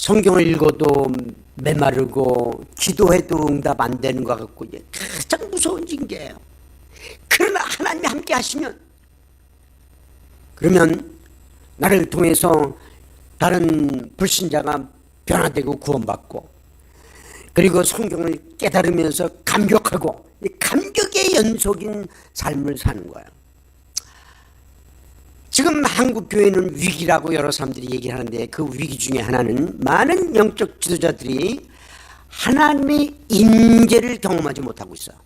성경을 읽어도 메마르고 기도해도 응답 안 되는 것 같고 이게 가장 무서운 징계예요. 그러나 하나님이 함께 하시면, 그러면 나를 통해서 다른 불신자가 변화되고 구원받고, 그리고 성경을 깨달으면서 감격하고, 이 감격의 연속인 삶을 사는 거예요. 지금 한국 교회는 위기라고 여러 사람들이 얘기하는데, 그 위기 중에 하나는 많은 영적 지도자들이 하나님의 임재를 경험하지 못하고 있어요.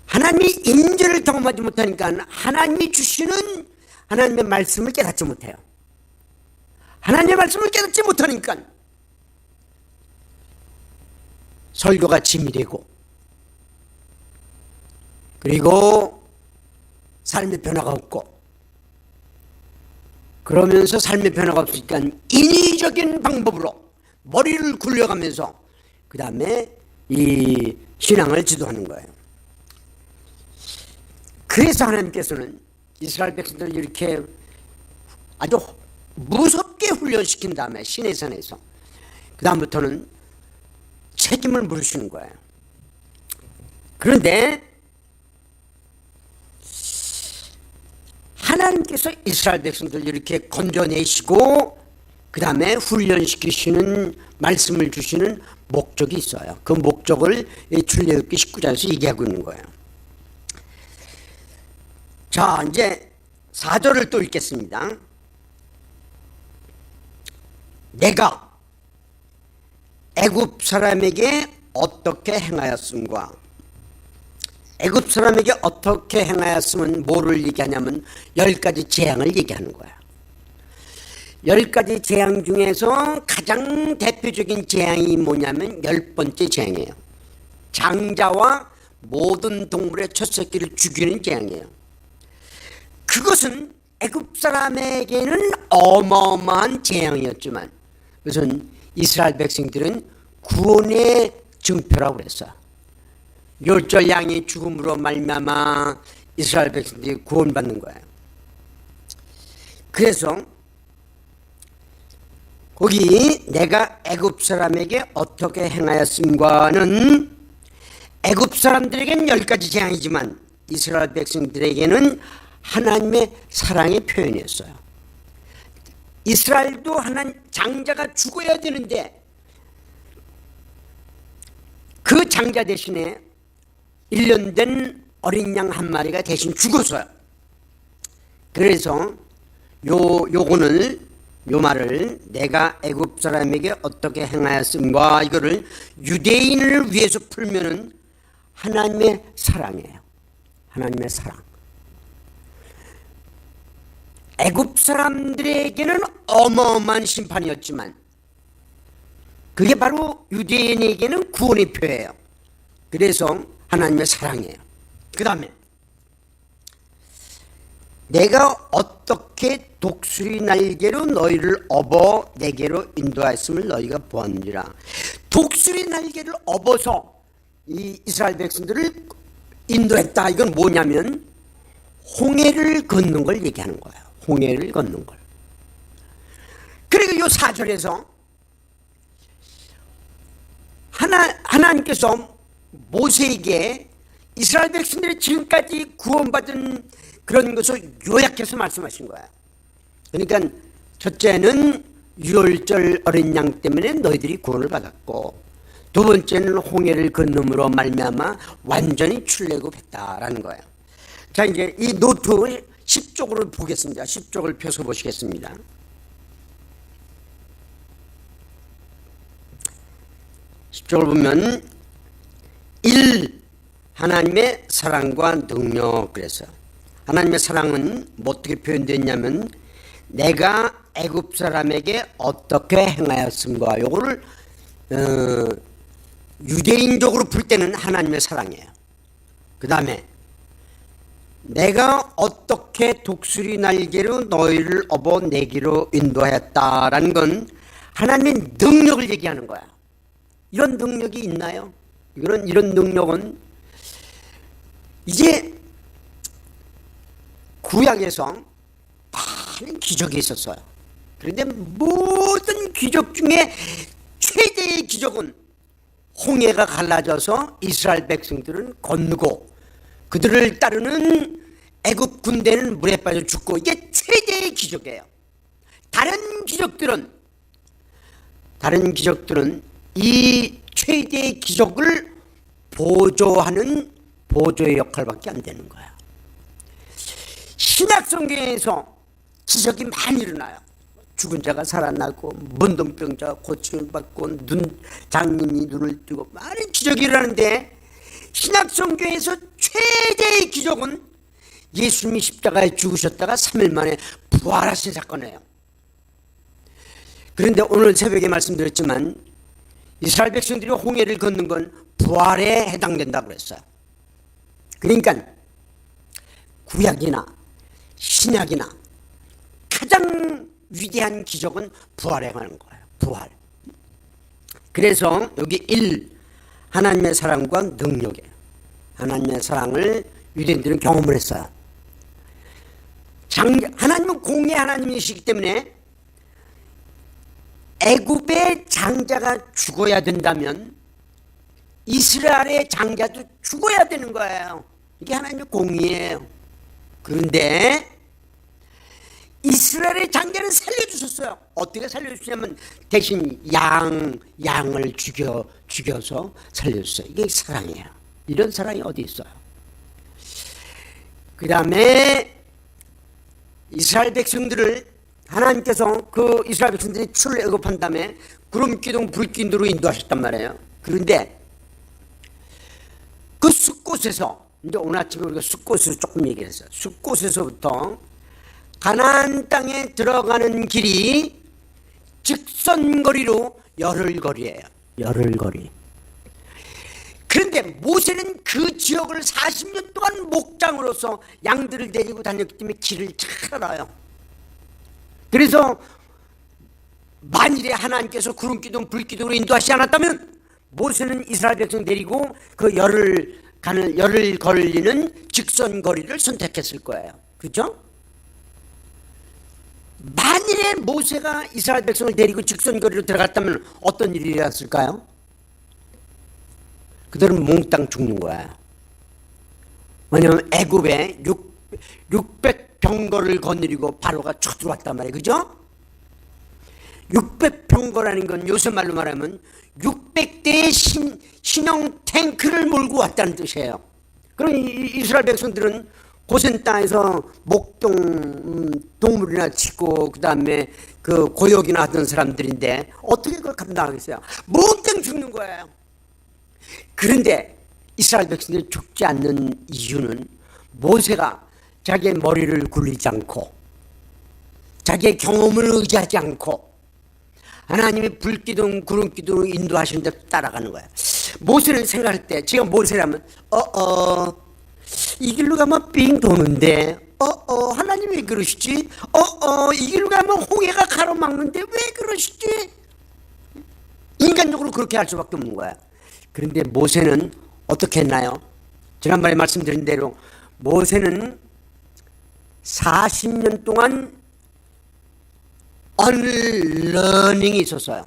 하나님의 임재를 경험하지 못하니까 하나님이 주시는 하나님의 말씀을 깨닫지 못해요. 하나님의 말씀을 깨닫지 못하니까 설교가 짐이 되고, 그리고 삶의 변화가 없고, 그러면서 삶의 변화가 없으니까 인위적인 방법으로 머리를 굴려가면서 그 다음에 이 신앙을 지도하는 거예요. 그래서 하나님께서는 이스라엘 백성들을 이렇게 아주 무섭게 훈련시킨 다음에 시내산에서 그 다음부터는 책임을 물으시는 거예요. 그런데 하나님께서 이스라엘 백성들을 이렇게 건져내시고 그 다음에 훈련시키시는 말씀을 주시는 목적이 있어요. 그 목적을 출애굽기 19장에서 얘기하고 있는 거예요. 자, 이제 4절을 또 읽겠습니다. 내가 애굽 사람에게 어떻게 행하였음과, 애굽 사람에게 어떻게 행하였으면 뭐를 얘기하냐면 10가지 재앙을 얘기하는 거야. 10가지 재앙 중에서 가장 대표적인 재앙이 뭐냐면 10번째 재앙이에요. 장자와 모든 동물의 첫 새끼를 죽이는 재앙이에요. 그것은 애굽 사람에게는 어마어마한 재앙이었지만, 그것은 이스라엘 백성들은 구원의 증표라고 그랬어요. 율절 양의 죽음으로 말미암아 이스라엘 백성들이 구원받는 거예요. 그래서 거기 내가 애굽 사람에게 어떻게 행하였음과는, 애굽 사람들에게는 10가지 재앙이지만 이스라엘 백성들에게는 하나님의 사랑의 표현이었어요. 이스라엘도 하나님 장자가 죽어야 되는데 그 장자 대신에 1년 된 어린 양 한 마리가 대신 죽었어요. 그래서 요 말을 내가 애굽 사람에게 어떻게 행하였음과, 이거를 유대인을 위해서 풀면은 하나님의 사랑이에요. 하나님의 사랑. 애굽 사람들에게는 어마어마한 심판이었지만 그게 바로 유대인에게는 구원의 표예요. 그래서 하나님의 사랑이에요. 그 다음에 내가 어떻게 독수리 날개로 너희를 업어 내게로 인도하였음을 너희가 보았느니라. 독수리 날개를 업어서 이 이스라엘 백성들을 인도했다. 이건 뭐냐면 홍해를 걷는 걸 얘기하는 거예요. 홍해를 걷는 걸. 그리고 이 4절에서 하나님께서 모세에게 이스라엘 백성들이 지금까지 구원받은 그런 것을 요약해서 말씀하신 거야. 그러니까 첫째는 유월절 어린 양 때문에 너희들이 구원을 받았고, 두 번째는 홍해를 건너므로 말미암아 완전히 출애굽했다라는 거예요. 자, 이제 이 노트 10쪽으로 보겠습니다. 10쪽을 펴서 보시겠습니다. 쪽을 보면 1. 하나님의 사랑과 능력. 그래서 하나님의 사랑은 뭐 어떻게 표현됐냐면 내가 애굽 사람에게 어떻게 행하였음과, 요거를 유대인적으로 풀 때는 하나님의 사랑이에요. 그 다음에 내가 어떻게 독수리 날개로 너희를 업어 내기로 인도하였다라는 건 하나님의 능력을 얘기하는 거야. 이런 능력이 있나요? 이런 능력은 이제 구약에서 많은 기적이 있었어요. 그런데 모든 기적 중에 최대의 기적은 홍해가 갈라져서 이스라엘 백성들은 건너고 그들을 따르는 애굽 군대는 물에 빠져 죽고, 이게 최대의 기적이에요. 다른 기적들은 이 최대의 기적을 보조하는 보조의 역할밖에 안 되는 거야. 신약 성경에서 기적이 많이 일어나요. 죽은 자가 살아나고 문둥병자가 고침을 받고 장님이 눈을 뜨고 많은 기적이 일어나는데, 신약 성경에서 최대의 기적은 예수님이 십자가에 죽으셨다가 3일 만에 부활하신 사건이에요. 그런데 오늘 새벽에 말씀드렸지만 이스라엘 백성들이 홍해를 걷는 건 부활에 해당된다고 그랬어요. 그러니까 구약이나 신약이나 가장 위대한 기적은 부활에 관한 거예요. 부활. 그래서 여기 1, 하나님의 사랑과 능력이에요. 하나님의 사랑을 유대인들은 경험을 했어요. 하나님은 공의 하나님이시기 때문에 애굽의 장자가 죽어야 된다면 이스라엘의 장자도 죽어야 되는 거예요. 이게 하나님의 공의예요. 그런데 이스라엘의 장자는 살려주셨어요. 어떻게 살려주셨냐면 대신 양을 죽여서 살려주셨어요. 이게 사랑이에요. 이런 사랑이 어디 있어요? 그 다음에 이스라엘 백성들을 하나님께서 그 이스라엘 백성들이 출애굽한 다음에 구름 기둥 불 기둥으로 인도하셨단 말이에요. 그런데 그 숫곳에서, 이제 오늘 아침에 우리가 숫곳에서 조금 얘기했어요. 숫곳에서부터 가나안 땅에 들어가는 길이 직선거리로 열흘거리예요. 열흘거리. 그런데 모세는 그 지역을 40년 동안 목장으로서 양들을 데리고 다녔기 때문에 길을 잘 알아요. 그래서 만일에 하나님께서 구름기둥 불기둥으로 인도하시지 않았다면 모세는 이스라엘 백성 데리고 그 열흘 걸리는 직선거리를 선택했을 거예요. 그렇죠? 만일에 모세가 이스라엘 백성을 데리고 직선거리로 들어갔다면 어떤 일이 일어났을까요? 그들은 몽땅 죽는 거야. 왜냐하면 애굽에 600병거를 거느리고 바로가 쳐들어왔단 말이에요. 그죠? 600병거라는 건 요새 말로 말하면 600대의 신형 탱크를 몰고 왔다는 뜻이에요. 그럼 이스라엘 백성들은 고센 땅에서 동물이나 치고 그 다음에 그 고역이나 하던 사람들인데 어떻게 그걸 감당하겠어요? 몽땅 죽는 거예요. 그런데 이스라엘 백성들이 죽지 않는 이유는 모세가 자기의 머리를 굴리지 않고 자기의 경험을 의지하지 않고 하나님의 불기둥 구름기둥으로 인도하시는 데 따라가는 거예요. 모세는 생각할 때, 지금 모세라면 이 길로 가면 삥 도는데 하나님 왜 그러시지? 이 길로 가면 홍해가 가로막는데 왜 그러시지? 인간적으로 그렇게 할 수밖에 없는 거야. 그런데 모세는 어떻게 했나요? 지난번에 말씀드린 대로 모세는 40년 동안 언러닝이 있었어요.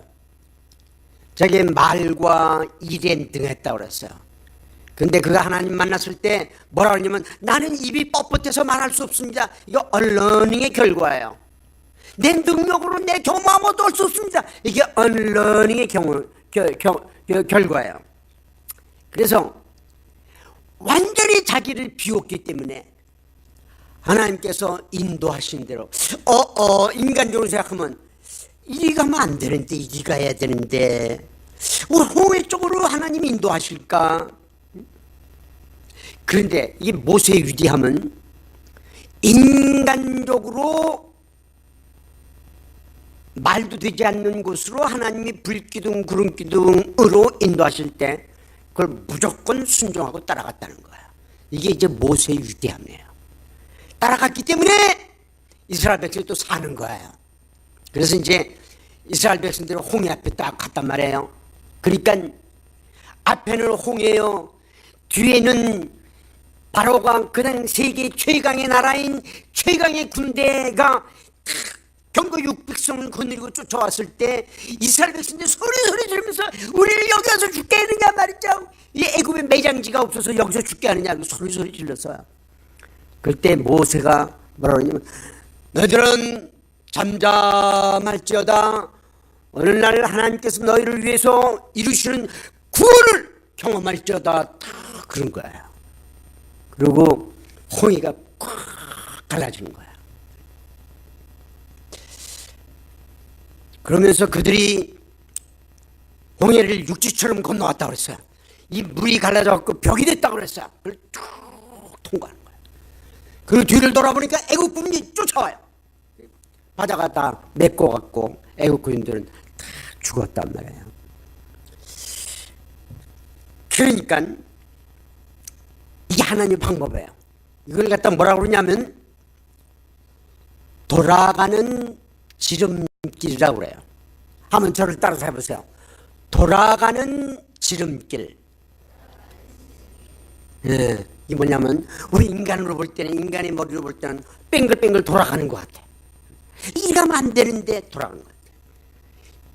자기의 말과 일에 등했다고 그랬어요. 근데 그가 하나님 만났을 때 뭐라고 그러냐면 나는 입이 뻣뻣해서 말할 수 없습니다. 이거 언러닝의 결과예요. 내 능력으로 내 경험하면 얻을 수 없습니다. 이게 언러닝의 결과예요. 그래서 완전히 자기를 비웠기 때문에 하나님께서 인도하신 대로 인간적으로 생각하면 이리 가면 안 되는데 이리 가야 되는데 우리 홍해 쪽으로 하나님이 인도하실까? 그런데 이 모세의 위대함은 인간적으로 말도 되지 않는 곳으로 하나님이 불기둥 구름기둥으로 인도하실 때 그걸 무조건 순종하고 따라갔다는 거야. 이게 이제 모세의 위대함이에요. 따라갔기 때문에 이스라엘 백성이 또 사는 거예요. 그래서 이제 이스라엘 백성들은 홍해 앞에 딱 갔단 말이에요. 그러니까 앞에는 홍해요, 뒤에는 바로가 그냥 세계 최강의 나라인 최강의 군대가 경고 600성을 거느리고 쫓아왔을 때 이스라엘 백성들이 소리 지르면서 우리를 여기 와서 죽게 하느냐 말이죠. 이 애굽에 매장지가 없어서 여기서 죽게 하느냐 소리 질렀어요. 그때 모세가 뭐라 그러냐면 너희들은 잠잠할지어다 어느 날 하나님께서 너희를 위해서 이루시는 구원을 경험할지어다 다 그런 거예요. 그리고 홍해가 꽉 갈라지는 거예요. 그러면서 그들이 홍해를 육지처럼 건너왔다고 그랬어요. 이 물이 갈라져갖고 벽이 됐다고 그랬어요. 그걸 쭉 통과하는 거예요. 그리고 뒤를 돌아보니까 애국 군인이 쫓아와요. 바다가 다 메꿔갖고 애국 군인들은 다 죽었단 말이에요. 그러니까 이게 하나님의 방법이에요. 이걸 갖다 뭐라고 그러냐면 돌아가는 지름길이라고 그래요. 한번 저를 따라서 해보세요. 돌아가는 지름길. 예, 이게 뭐냐면 우리 인간으로 볼 때는 인간의 머리로 볼 때는 뺑글뺑글 돌아가는 것 같아. 이러면 안 되는데 돌아가는 것 같아.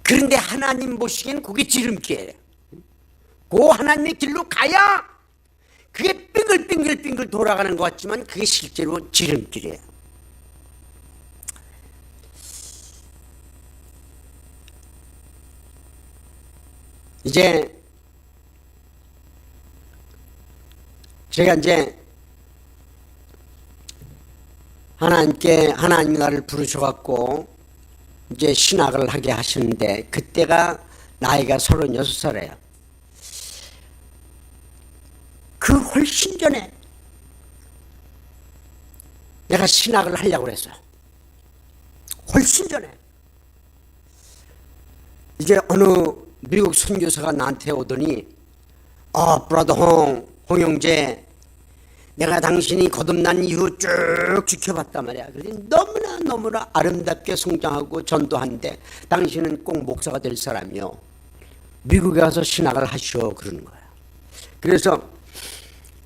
그런데 하나님 보시기엔 그게 지름길이에요. 그 하나님의 길로 가야 그게 빙글빙글 돌아가는 것 같지만 그게 실제로 지름길이에요. 이제 제가 하나님이 나를 부르셔갖고 이제 신학을 하게 하시는데 그때가 나이가 36살이에요. 그 훨씬 전에 내가 신학을 하려고 그랬어요. 훨씬 전에. 이제 어느 미국 선교사가 나한테 오더니 브라더 홍 형제, 내가 당신이 거듭난 이후 쭉 지켜봤단 말이야. 그래서 너무나 아름답게 성장하고 전도하는데 당신은 꼭 목사가 될 사람이요. 미국에 가서 신학을 하시오 그러는 거야. 그래서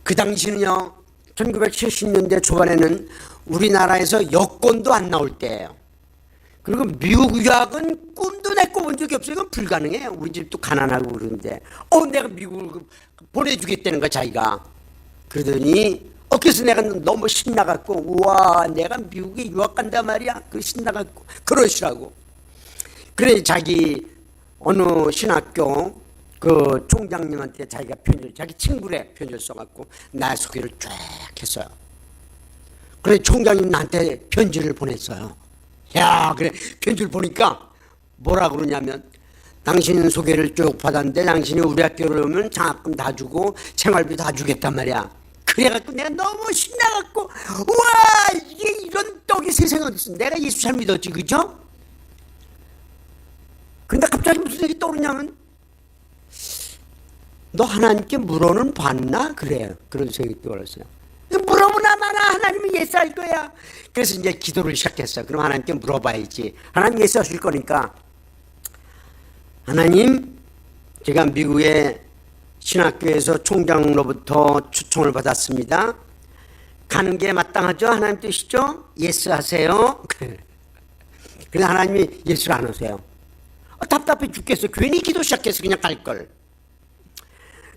그 당시는요 1970년대 초반에는 우리나라에서 여권도 안 나올 때예요. 그리고 미국 유학은 꿈도 내 꿔본 적이 없어요. 이건 불가능해요. 우리 집도 가난하고 그러는데 내가 미국을 보내주겠다는 거야 자기가. 그러더니 그래서 내가 너무 신나갖고 우와 내가 미국에 유학 간단 말이야. 그 신나갖고 그러시라고. 그래 자기 어느 신학교 그 총장님한테 자기가 자기 친구래 편지를 써갖고 나 소개를 쫙 했어요. 그래 총장님 나한테 편지를 보냈어요. 야 그래 편지를 보니까 뭐라 그러냐면 당신 소개를 쭉 받았는데 당신이 우리 학교로 오면 장학금 다 주고 생활비 다 주겠단 말이야. 그래갖고 내가 너무 신나갖고 우와 이게 이런 떡이 세상에 어딨어. 내가 예수 잘 믿었지 그죠? 근데 갑자기 무슨 생각이 떠오르냐면 너 하나님께 물어는 봤나? 그래요. 그런 생각이 떠올랐어요. 물어보나 마나 하나님이 예수 할 거야. 그래서 이제 기도를 시작했어요. 그럼 하나님께 물어봐야지. 하나님 예수 하실 거니까 하나님 제가 미국의 신학교에서 총장으로부터 초청을 받았습니다. 가는 게 마땅하죠? 하나님 뜻이죠? 예수 하세요. 그래서 하나님이 예수를 안 하세요. 답답해 죽겠어. 괜히 기도 시작해서 그냥 갈걸.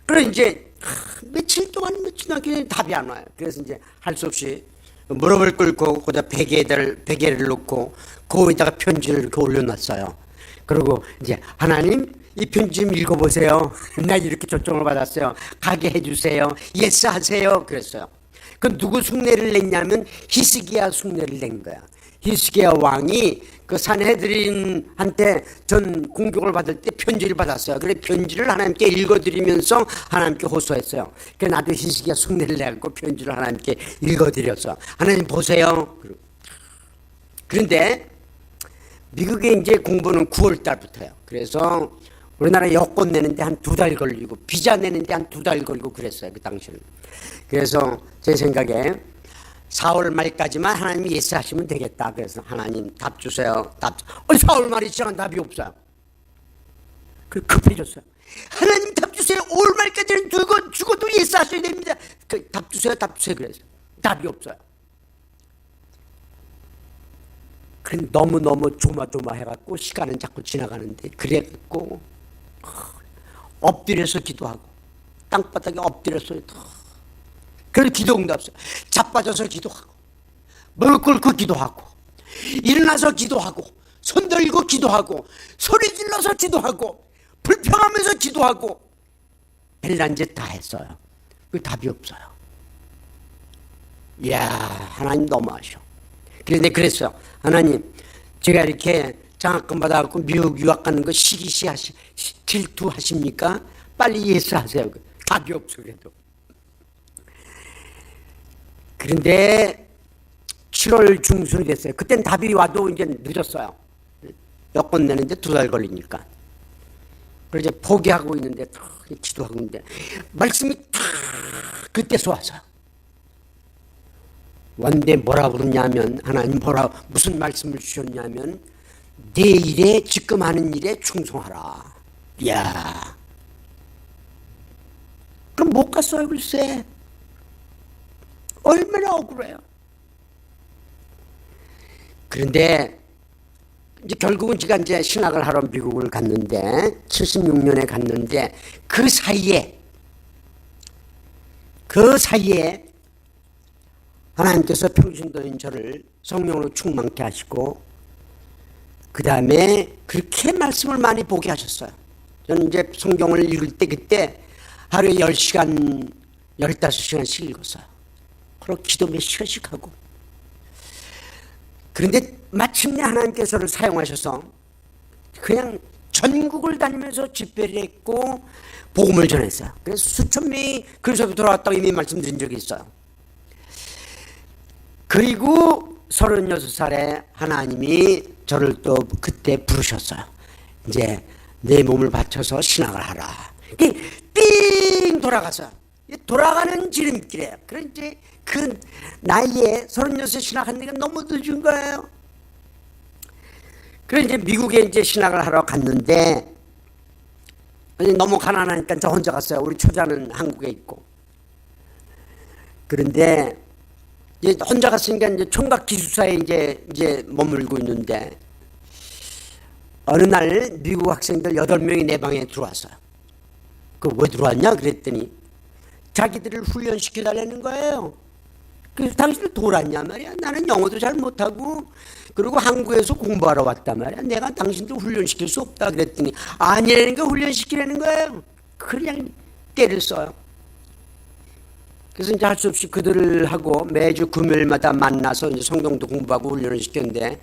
그래 이제 며칠 동안 답이 안 와요. 그래서 이제 할 수 없이 무릎을 꿇고 거기다 베개를 놓고 거기다가 편지를 이렇게 올려놨어요. 그리고 이제 하나님 이 편지 좀 읽어보세요. 나 이렇게 초청을 받았어요. 가게 해주세요. 예스 하세요. 그랬어요. 그 누구 숭례를 냈냐면 히스기야 숭례를 낸 거야. 히스기야 왕이 그 산헤드린한테 전 공격을 받을 때 편지를 받았어요. 그래 편지를 하나님께 읽어드리면서 하나님께 호소했어요. 그래 나도 히스기야 숭례를 내고 편지를 하나님께 읽어드렸어. 하나님 보세요. 그런데 미국에 이제 공부는 9월 달부터요. 그래서 우리나라 여권 내는데 한 2달 걸리고 비자 내는데 한 2달 걸리고 그랬어요. 그 당시는. 그래서 제 생각에 4월 말까지만 하나님이 예스 하시면 되겠다. 그래서 하나님 답 주세요. 4월 말이 지나간 답이 없어요. 그래서 급해졌어요. 하나님 답 주세요. 5월 말까지는 죽어도 예스 하셔야 됩니다. 답 주세요. 그래서 답이 없어요. 그래 너무너무 조마조마해갖고 시간은 자꾸 지나가는데 그래갖고 엎드려서 기도하고 땅바닥에 엎드려서 그래도 기도 응답 없어요. 자빠져서 기도하고 무릎 꿇고 기도하고 일어나서 기도하고 손 들고 기도하고 소리 질러서 기도하고 불평하면서 기도하고 별난 짓 다 했어요. 그 답이 없어요. 이야, 하나님 너무하셔. 그런데 그랬어요. 하나님, 제가 이렇게 장학금 받아갖고 미국 유학 가는 거 질투하십니까? 빨리 예수하세요. 답이 없어. 그래도. 그런데 7월 중순이 됐어요. 그땐 답이 와도 이제 늦었어요. 여권 내는데 2달 걸리니까. 그래서 이제 포기하고 있는데 기도하고 있는데 말씀이 탁 그때 쏘아서 원대 뭐라 그러냐면 하나님 무슨 말씀을 주셨냐면 내 일에 지금 하는 일에 충성하라. 이야, 그럼 못 갔어요. 글쎄 얼마나 억울해요. 그런데 이제 결국은 제가 이제 신학을 하러 미국을 갔는데 76년에 갔는데 그 사이에 하나님께서 평신도인 저를 성령으로 충만케 하시고 그 다음에 그렇게 말씀을 많이 보게 하셨어요. 저는 이제 성경을 읽을 때 그때 하루에 10시간 15시간씩 읽었어요. 그리고 기도 몇 시간씩 하고. 그런데 마침내 하나님께서 저를 사용하셔서 그냥 전국을 다니면서 집회를 했고 복음을 전했어요. 그래서 수천 명이 그리스도로 돌아왔다고 이미 말씀드린 적이 있어요. 그리고 36살에 하나님이 저를 또 그때 부르셨어요. 이제 내 몸을 바쳐서 신학을 하라. 삥 돌아가서 돌아가는 지름길이에요. 그래서 이제 그 나이에 36에 신학하는 게 너무 늦은 거예요. 그래서 이제 미국에 이제 신학을 하러 갔는데 너무 가난하니까 저 혼자 갔어요. 우리 처자는 한국에 있고. 그런데 이제 혼자 갔으니까 이제 총각 기숙사에 이제 머물고 있는데 어느 날 미국 학생들 8명이 내 방에 들어왔어요. 그 왜 들어왔냐 그랬더니 자기들을 훈련시켜달라는 거예요. 그래서 당신들 돌았냐 말이야. 나는 영어도 잘 못하고 그리고 한국에서 공부하러 왔단 말이야. 내가 당신들 훈련시킬 수 없다 그랬더니 아니라는 거 훈련시키라는 거예요. 그냥 때를 써요. 그래서 이제 할 수 없이 그들을 하고 매주 금요일마다 만나서 이제 성경도 공부하고 훈련을 시켰는데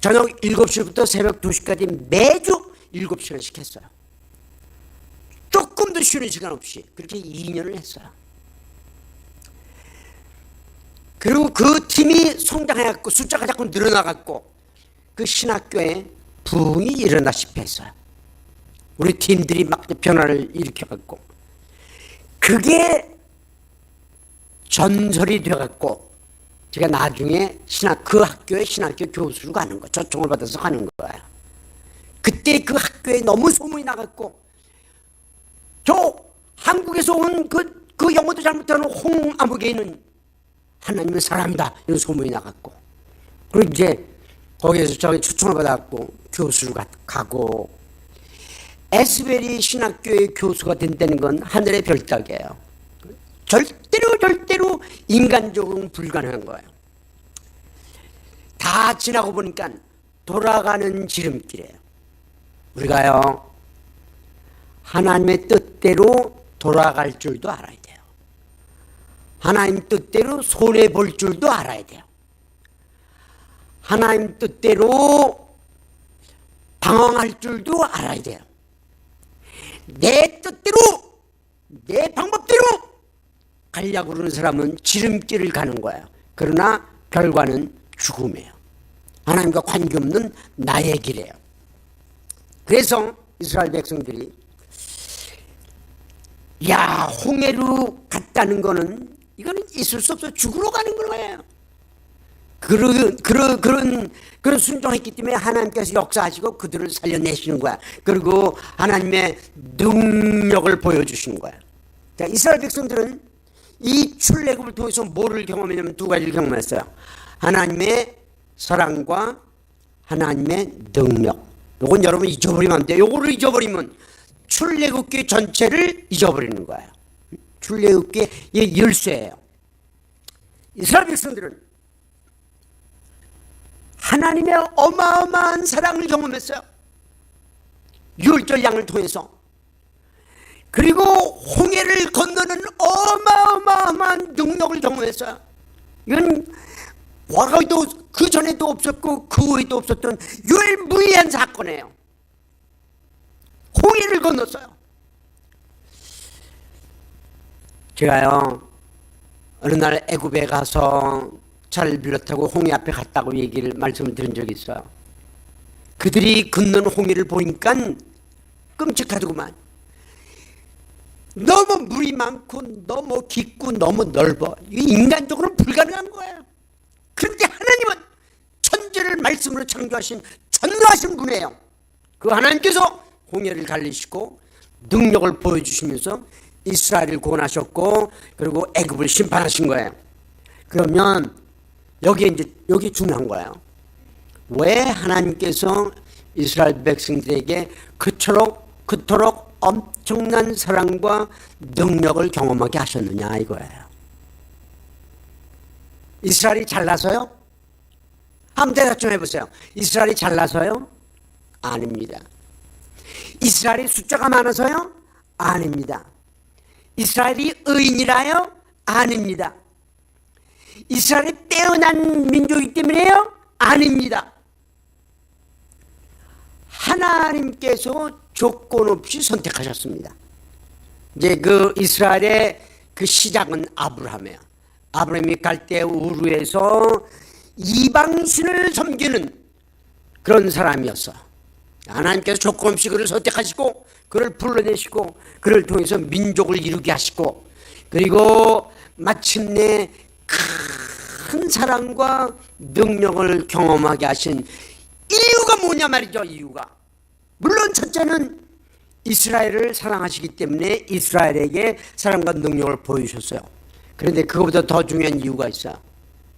저녁 7시부터 새벽 2시까지 매주 7시간씩 했어요. 조금도 쉬는 시간 없이 그렇게 2년을 했어요. 그리고 그 팀이 성장해갖고 숫자가 자꾸 늘어나갖고 그 신학교에 부흥이 일어나시피 했어요. 우리 팀들이 막 변화를 일으켜갖고 그게 전설이 되어갖고 제가 나중에 그 학교에 신학교 교수로 가는 거예요. 초청을 받아서 가는 거예요. 그때 그 학교에 너무 소문이 나갖고 저 한국에서 온 그 영어도 잘못하는 홍아무개는 하나님의 사람이다 이런 소문이 나갔고 그리고 이제 거기에서 저기 초청을 받아갖고 교수로 가고 에스베리 신학교의 교수가 된다는 건 하늘의 별따기예요. 절대로 인간적으로는 불가능한 거예요. 다 지나고 보니까 돌아가는 지름길이에요. 우리가요 하나님의 뜻대로 돌아갈 줄도 알아야 돼요. 하나님 뜻대로 손해볼 줄도 알아야 돼요. 하나님 뜻대로 방황할 줄도 알아야 돼요. 내 뜻대로 내 방법대로 가려고 그러는 사람은 지름길을 가는 거예요. 그러나 결과는 죽음이에요. 하나님과 관계없는 나의 길이에요. 그래서 이스라엘 백성들이 홍해로 갔다는 거는 이거는 있을 수 없어. 죽으러 가는 거예요. 그런 순종했기 때문에 하나님께서 역사하시고 그들을 살려내시는 거야. 그리고 하나님의 능력을 보여주시는 거야. 자, 이스라엘 백성들은 이 출애굽을 통해서 뭐를 경험했냐면 2가지를 경험했어요. 하나님의 사랑과 하나님의 능력. 요건 여러분 잊어버리면 안 돼요. 요거를 잊어버리면 출애굽기 전체를 잊어버리는 거예요. 출애굽기의 열쇠예요. 이스라엘 백성들은 하나님의 어마어마한 사랑을 경험했어요. 유월절 양을 통해서. 그리고 홍해를 건너는 어마어마한 능력을 경험했어요. 이건 과거에도 그 전에도 없었고 그 후에도 없었던 유일무이한 사건이에요. 홍해를 건넜어요. 제가요 어느 날 애굽에 가서 차를 빌렸다고 홍해 앞에 갔다고 말씀을 드린 적이 있어요. 그들이 건넌 홍해를 보니까 끔찍하더구만. 너무 물이 많고 너무 깊고 너무 넓어. 이게 인간적으로는 불가능한 거예요. 그런데 하나님은 천지를 말씀으로 창조하신 전능하신 분이에요. 그 하나님께서 홍해를 갈리시고 능력을 보여주시면서 이스라엘을 구원하셨고 그리고 애굽을 심판하신 거예요. 그러면 여기 중요한 거예요. 왜 하나님께서 이스라엘 백성들에게 그토록 엄청난 사랑과 능력을 경험하게 하셨느냐 이거예요. 이스라엘이 잘나서요? 한번 대답 좀 해보세요. 이스라엘이 잘나서요? 아닙니다. 이스라엘이 숫자가 많아서요? 아닙니다. 이스라엘이 의인이라요? 아닙니다. 이스라엘이 빼어난 민족이기 때문에요? 아닙니다. 하나님께서 조건 없이 선택하셨습니다. 이제 그 이스라엘의 그 시작은 아브라함이에요. 아브라함이 갈대 우르에서 이방신을 섬기는 그런 사람이었어. 하나님께서 조건 없이 그를 선택하시고 그를 불러내시고 그를 통해서 민족을 이루게 하시고 그리고 마침내 큰 사랑과 능력을 경험하게 하신 이유가 뭐냐 말이죠. 이유가 물론 첫째는 이스라엘을 사랑하시기 때문에 이스라엘에게 사랑과 능력을 보여주셨어요. 그런데 그것보다 더 중요한 이유가 있어요.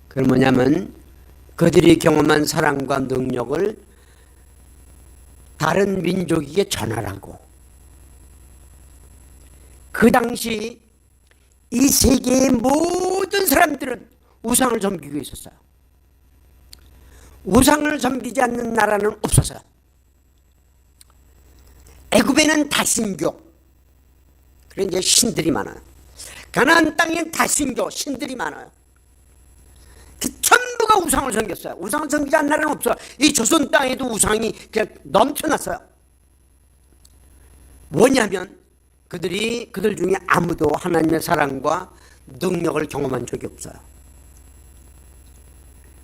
그건 뭐냐면 그들이 경험한 사랑과 능력을 다른 민족에게 전하라고. 그 당시 이 세계의 모든 사람들은 우상을 섬기고 있었어요. 우상을 섬기지 않는 나라는 없었어요. 애굽에는 다신교, 그런 이제 신들이 많아요. 가나안 땅엔 다신교, 신들이 많아요. 전부가 우상을 섬겼어요. 우상을 섬기지 않는 나라는 없어요. 이 조선 땅에도 우상이 그냥 넘쳐났어요. 뭐냐면 그들 중에 아무도 하나님의 사랑과 능력을 경험한 적이 없어요.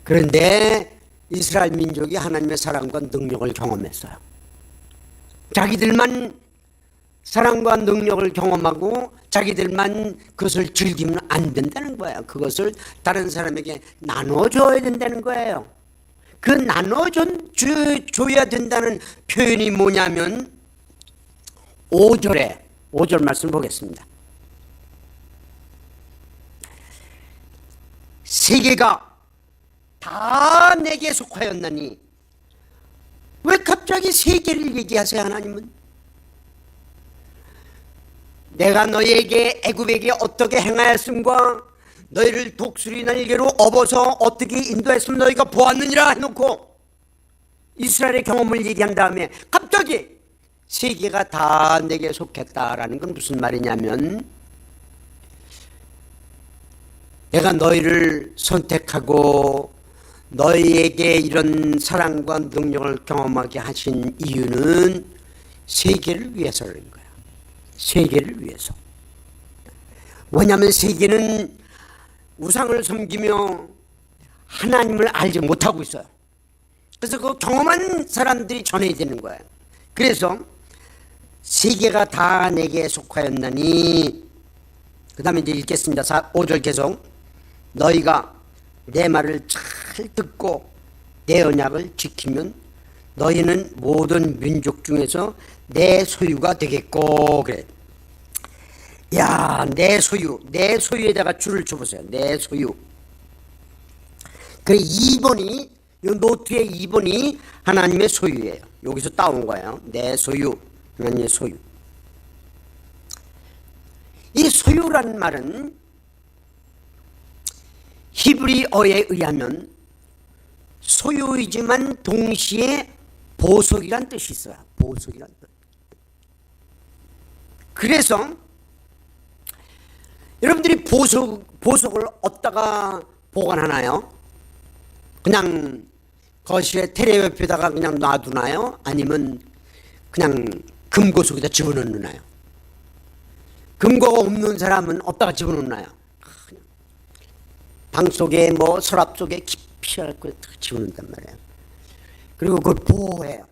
그런데 이스라엘 민족이 하나님의 사랑과 능력을 경험했어요. 자기들만 사랑과 능력을 경험하고 자기들만 그것을 즐기면 안 된다는 거예요. 그것을 다른 사람에게 나눠줘야 된다는 거예요. 그 나눠줘야 된다는 표현이 뭐냐면 5절 말씀 보겠습니다. 세계가 다 내게 속하였나니. 왜 갑자기 세계를 얘기하세요? 하나님은 내가 너희에게 애굽에게 어떻게 행하였음과 너희를 독수리 날개로 업어서 어떻게 인도했으면 너희가 보았느니라 해놓고 이스라엘의 경험을 얘기한 다음에 갑자기 세계가 다 내게 속했다라는 건 무슨 말이냐면 내가 너희를 선택하고 너희에게 이런 사랑과 능력을 경험하게 하신 이유는 세계를 위해서라는 거야. 세계를 위해서. 왜냐하면 세계는 우상을 섬기며 하나님을 알지 못하고 있어요. 그래서 그 경험한 사람들이 전해야 되는 거예요. 그래서 세계가 다 내게 속하였나니, 그 다음에 이제 읽겠습니다. 5절 계속. 너희가 내 말을 잘 듣고 내 언약을 지키면 너희는 모든 민족 중에서 내 소유가 되겠고. 그래. 야, 내 소유에다가 줄을 쳐보세요. 내 소유. 그래, 2번이 이 노트의 2번이 하나님의 소유예요. 여기서 따온 거예요. 내 소유, 하나님의 소유. 이 소유라는 말은 히브리어에 의하면 소유이지만 동시에 보속이란 뜻이 있어요. 보속이란 뜻. 그래서 여러분들이 보석을 어디다가 보관하나요? 그냥 거실에 테레 옆에다가 그냥 놔두나요? 아니면 그냥 금고 속에다 집어넣나요? 금고가 없는 사람은 어디다가 집어넣나요? 방 속에 뭐 서랍 속에 깊이 집어넣는단 말이에요. 그리고 그걸 보호해요.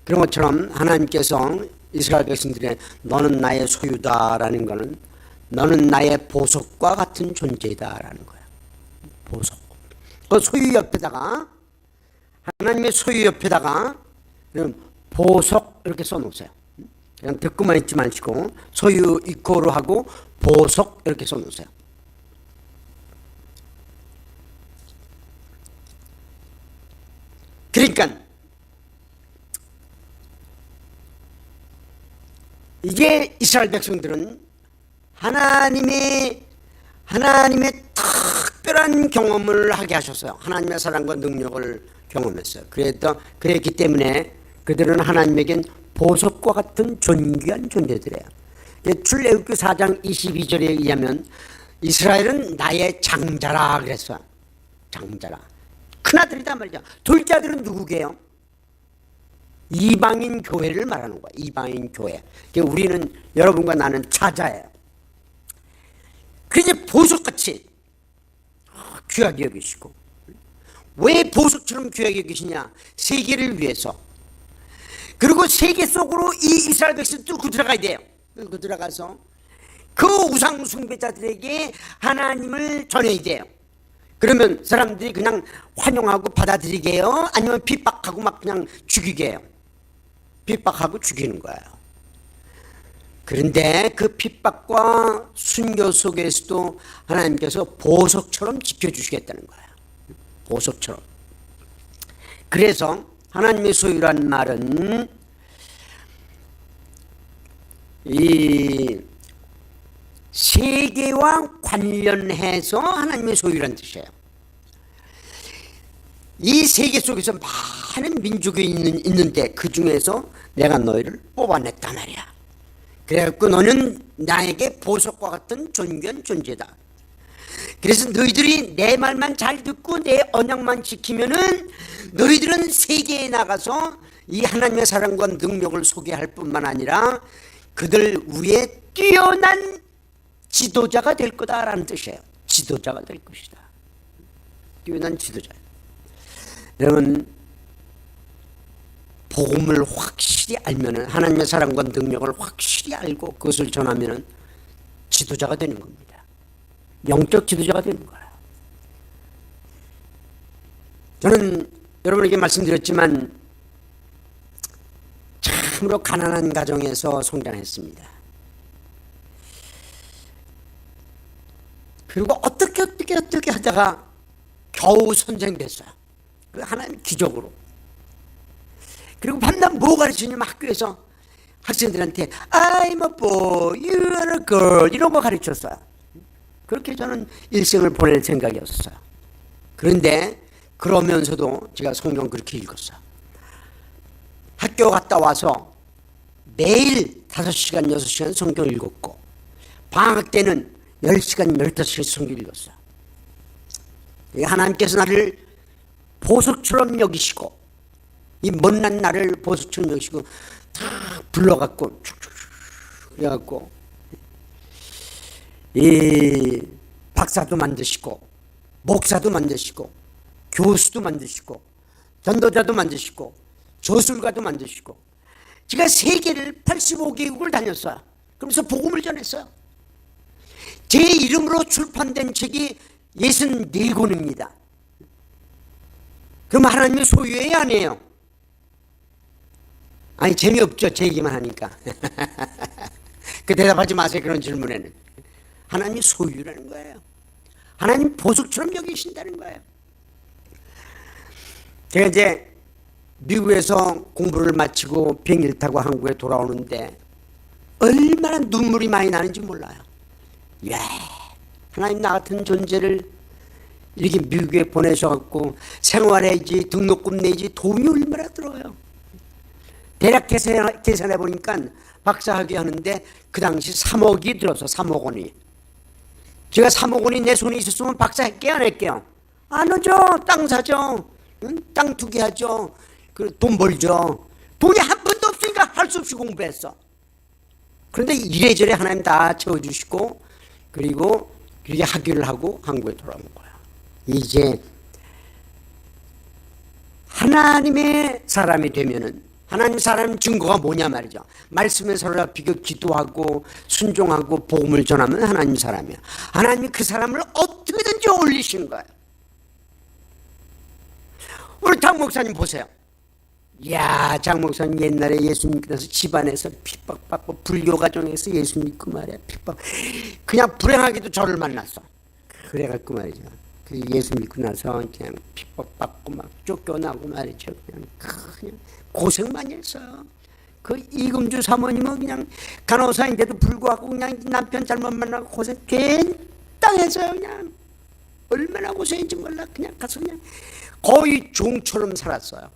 그런 것처럼 하나님께서 이스라엘 백성들의 너는 나의 소유다라는 것은 너는 나의 보석과 같은 존재다라는 거예요. 보석. 그 소유 옆에다가 하나님의 소유 옆에다가 보석 이렇게 써놓으세요. 그냥 듣고만 있지 마시고 소유 이코로 하고 보석 이렇게 써놓으세요. 그러니까 이게 이스라엘 백성들은 하나님의 특별한 경험을 하게 하셨어요. 하나님의 사랑과 능력을 경험했어요. 그랬기 때문에 그들은 하나님에겐 보석과 같은 존귀한 존재들이에요. 출애굽기 4장 22절에 의하면 이스라엘은 나의 장자라 그랬어요. 장자라. 큰아들이단 말이죠. 둘째 아들은 누구게요? 이방인 교회를 말하는 거예요. 이방인 교회. 우리는 여러분과 나는 차자예요. 그래서 보석같이 귀하게 여기시고, 왜 보석처럼 귀하게 여기시냐? 세계를 위해서. 그리고 세계 속으로 이 이스라엘 백성이 뚫고 들어가야 돼요. 뚫고 들어가서 그 우상 숭배자들에게 하나님을 전해야 돼요. 그러면 사람들이 그냥 환영하고 받아들이게요? 아니면 핍박하고 막 그냥 죽이게요? 핍박하고 죽이는 거예요. 그런데 그 핍박과 순교 속에서도 하나님께서 보석처럼 지켜주시겠다는 거예요. 보석처럼. 그래서 하나님의 소유란 말은 이 세계와 관련해서 하나님의 소유란 뜻이에요. 이 세계 속에서 많은 민족이 있는데 그 중에서 내가 너희를 뽑아냈단 말이야. 그래갖고 너는 나에게 보석과 같은 존귀한 존재다. 그래서 너희들이 내 말만 잘 듣고 내 언약만 지키면은 너희들은 세계에 나가서 이 하나님의 사랑과 능력을 소개할 뿐만 아니라 그들 위에 뛰어난 지도자가 될 거다라는 뜻이에요. 지도자가 될 것이다. 뛰어난 지도자. 여러분, 복음을 확실히 알면은, 하나님의 사랑과 능력을 확실히 알고 그것을 전하면은 지도자가 되는 겁니다. 영적 지도자가 되는 거예요. 저는 여러분에게 말씀드렸지만 참으로 가난한 가정에서 성장했습니다. 그리고 어떻게 하다가 겨우 선생됐어요. 하나님 기적으로. 그리고 밤낮 뭐 가르치냐면 학교에서 학생들한테 I'm a boy, you're a girl 이런 거 가르쳤어요. 그렇게 저는 일생을 보낼 생각이었어요. 그런데 그러면서도 제가 성경 그렇게 읽었어요. 학교 갔다 와서 매일 5시간, 6시간 성경을 읽었고 방학 때는 10시간, 15시간 성경 읽었어요. 하나님께서 나를 보석처럼 여기시고 이 못난 나를 보석처럼 여기시고 다 불러갖고 쭉쭉쭉 그래갖고 이 박사도 만드시고 목사도 만드시고 교수도 만드시고 전도자도 만드시고 저술가도 만드시고 제가 세계를 85개국을 다녔어요. 그러면서 복음을 전했어요. 제 이름으로 출판된 책이 64권입니다. 그럼 하나님의 소유예요, 아니에요? 아니 재미없죠, 제 얘기만 하니까. 그 대답하지 마세요, 그런 질문에는. 하나님의 소유라는 거예요. 하나님 보석처럼 여기신다는 거예요. 제가 이제 미국에서 공부를 마치고 비행기를 타고 한국에 돌아오는데 얼마나 눈물이 많이 나는지 몰라요. 예, 하나님 나 같은 존재를 이렇게 미국에 보내셔갖고 생활해야지, 등록금 내지, 돈이 얼마나 들어요. 대략 계산해 보니까 박사학위 하는데 그 당시 3억이 들어서 3억 원이. 제가 3억 원이 내 손에 있었으면 박사 할게요, 안 할게요? 안 하죠. 땅 사죠. 응? 땅 투기하죠. 돈 벌죠. 돈이 한 푼도 없으니까 할 수 없이 공부했어. 그런데 이래저래 하나님 다 채워주시고, 그리고 그렇게 학위를 하고 한국에 돌아온 거야. 이제 하나님의 사람이 되면은, 하나님 사람 증거가 뭐냐 말이죠. 말씀에 사로잡히고 기도하고 순종하고 복음을 전하면 하나님 사람이야. 하나님이 그 사람을 어떻게든지 올리신 거예요. 우리 장 목사님 보세요. 야, 장 목사님 옛날에 예수 믿고 나서 집안에서 핍박받고 불교 가정에서 예수 믿고 말이야. 핍박. 그냥 불행하게도 저를 만났어. 그래갖고 말이죠. 그 예수 믿고 나서 그냥 핍박받고 막 쫓겨나고 말이죠. 그냥 고생 많이 했어요. 그 이금주 사모님은 그냥 간호사인데도 불구하고 그냥 남편 잘못 만나고 고생 괜땅했어요. 그냥 얼마나 고생인지 몰라. 그냥 가서 그냥 거의 종처럼 살았어요.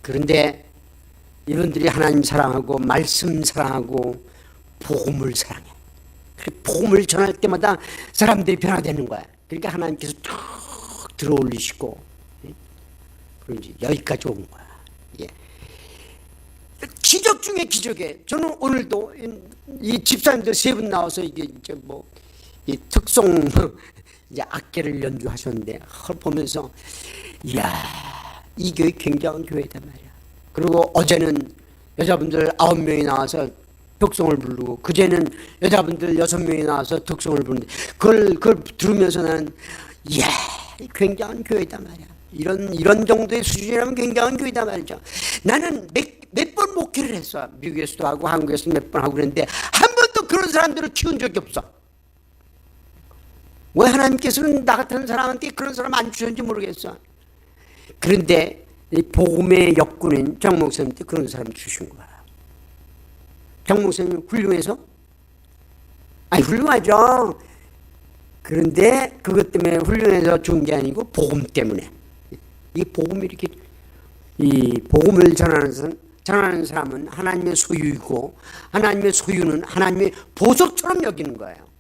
그런데 이분들이 하나님 사랑하고 말씀 사랑하고 복음을 사랑해. 복음을 전할 때마다 사람들이 변화되는 거야. 그러니까 하나님께서 쭉 들어올리시고 그런지 여기까지 온 거야. 예. 기적 중에 기적이에요. 저는 오늘도 이 집사님들 세 분 나와서 이게 이제 뭐 이 특송 이제 악기를 연주하셨는데 그걸 보면서 이야, 이 교회 굉장한 교회다 말이야. 그리고 어제는 여자분들 9명이 나와서 덕송을 부르고 그제는 여자분들 6명이 나와서 덕송을 부르는데 그걸 들으면서 나는 이야, 굉장한 교회다 말이야. 이런 정도의 수준이라면 굉장한 교회다 말이죠. 나는 몇 번 목회를 했어. 미국에서도 하고 한국에서도 몇 번 하고 그랬는데 한 번도 그런 사람들을 키운 적이 없어. 왜 하나님께서는 나 같은 사람한테 그런 사람 안 주셨는지 모르겠어. 그런데 이 복음의 역군인 장 목사님한테 그런 사람 주신 거야. 장 목사님 훌륭해서? 아니, 훌륭하죠. 그런데 그것 때문에 훌륭해서 준 게 아니고 복음 때문에. 이 복음이 이렇게, 이 복음을 전하는 사람은 하나님의 소유이고 하나님의 소유는 하나님의 보석처럼 여기는 거예요.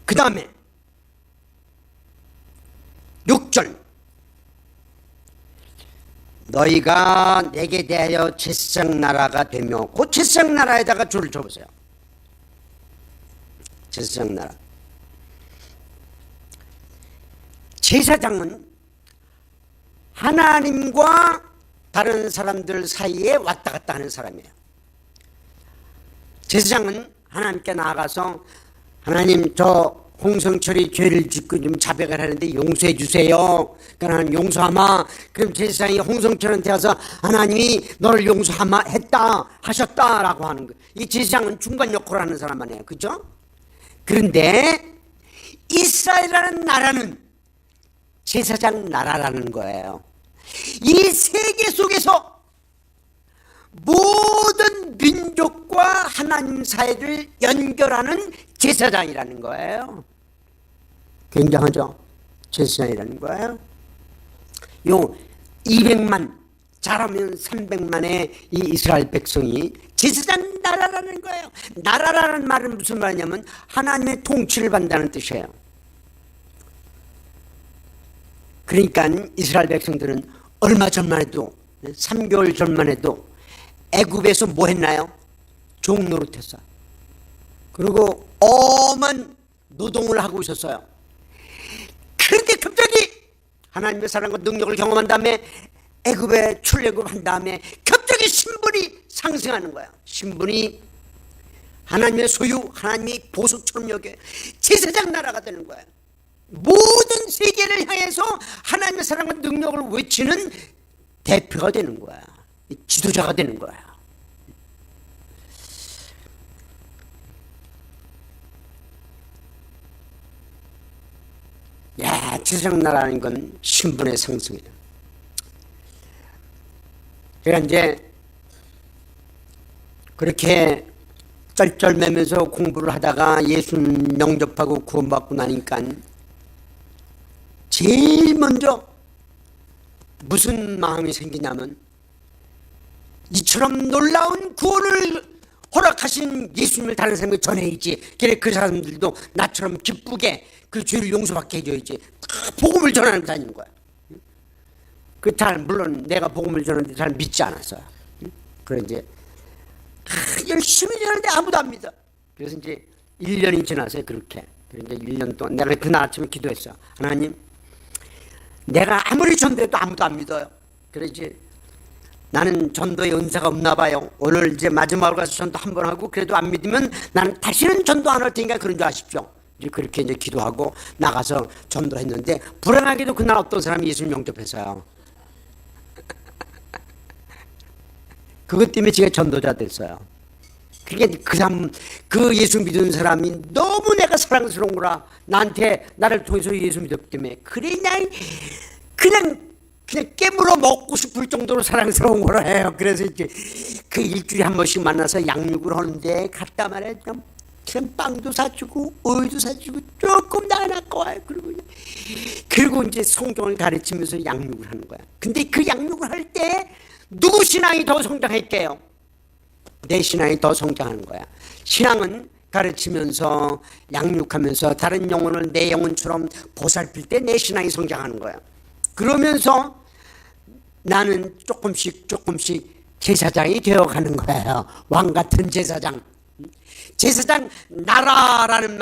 그 다음에 6절, 너희가 내게 대하여 제사장 나라가 되며, 그 제사장 나라에다가 줄을 쳐보세요. 제사장 나라. 제사장은 하나님과 다른 사람들 사이에 왔다 갔다 하는 사람이에요. 제사장은 하나님께 나아가서 하나님, 저 홍성철이 죄를 짓고 좀 자백을 하는데 용서해 주세요. 그러니까 하나님 용서하마. 그럼 제사장이 홍성철한테 와서 하나님이 너를 용서하마 했다 하셨다라고 하는 거예요. 이 제사장은 중간 역할을 하는 사람 아니에요, 그죠? 그런데 이스라엘이라는 나라는 제사장 나라라는 거예요. 이 세계 속에서 모든 민족과 하나님 사이를 연결하는 제사장이라는 거예요. 굉장하죠? 제사장이라는 거예요. 요 200만, 잘하면 300만의 이 이스라엘 백성이 제사장 나라라는 거예요. 나라라는 말은 무슨 말이냐면 하나님의 통치를 받는다는 뜻이에요. 그러니까 이스라엘 백성들은 얼마 전만 해도, 3개월 전만 해도 애굽에서 뭐 했나요? 종노릇했어. 그리고 엄한 노동을 하고 있었어요. 그런데 갑자기 하나님의 사랑과 능력을 경험한 다음에 애굽에 출애굽한 다음에 갑자기 신분이 상승하는 거야. 신분이 하나님의 소유, 하나님의 보석처럼 여겨 제사장 나라가 되는 거야. 모든 세계를 향해서 하나님의 사랑과 능력을 외치는 대표가 되는 거야. 지도자가 되는 거야. 야, 지상 나라는 건 신분의 상승이다. 제가 이제 그렇게 쩔쩔매면서 공부를 하다가 예수 영접하고 구원받고 나니까 제일 먼저 무슨 마음이 생기냐면, 이처럼 놀라운 구원을 허락하신 예수님을 다른 사람에게 전해야지. 그래, 그 사람들도 나처럼 기쁘게 그 죄를 용서받게 해줘야지. 다 복음을 전하는 다니는 거야. 그 물론 내가 복음을 전하는데 잘 믿지 않았어요. 그래 이제 열심히 전하는데 아무도 안 믿어. 그래서 이제 1년이 지났어요. 그렇게. 그러니까 1년 동안 내가 그날 아침에 기도했어. 하나님, 내가 아무리 전도해도 아무도 안 믿어요. 그래 이제 나는 전도의 은사가 없나 봐요. 오늘 이제 마지막으로 가서 전도 한 번 하고 그래도 안 믿으면 나는 다시는 전도 안 할 테니까 그런 줄 아십시오. 이제 그렇게 이제 기도하고 나가서 전도를 했는데, 불행하게도 그날 어떤 사람이 예수님 영접했어요. 그것 때문에 제가 전도자 됐어요. 그게 그 예수 믿는 사람이 너무 내가 사랑스러운 거라, 나를 통해서 예수 믿었기 때문에 그냥 깨물어 먹고 싶을 정도로 사랑스러운 거라 해요. 그래서 이제 그 일주일에 한 번씩 만나서 양육을 하는데 갔다 말이야. 그냥 빵도 사주고 우유도 사주고 조금 나눠갖고 와요. 그리고 이제 성경을 가르치면서 양육을 하는 거야. 근데 그 양육을 할 때 누구 신앙이 더 성장할게요? 내 신앙이 더 성장하는 거야. 신앙은 가르치면서 양육하면서 다른 영혼을 내 영혼처럼 보살필 때 내 신앙이 성장하는 거야. 그러면서 나는 조금씩 제사장이 되어가는 거예요. 왕 같은 제사장. 나라라는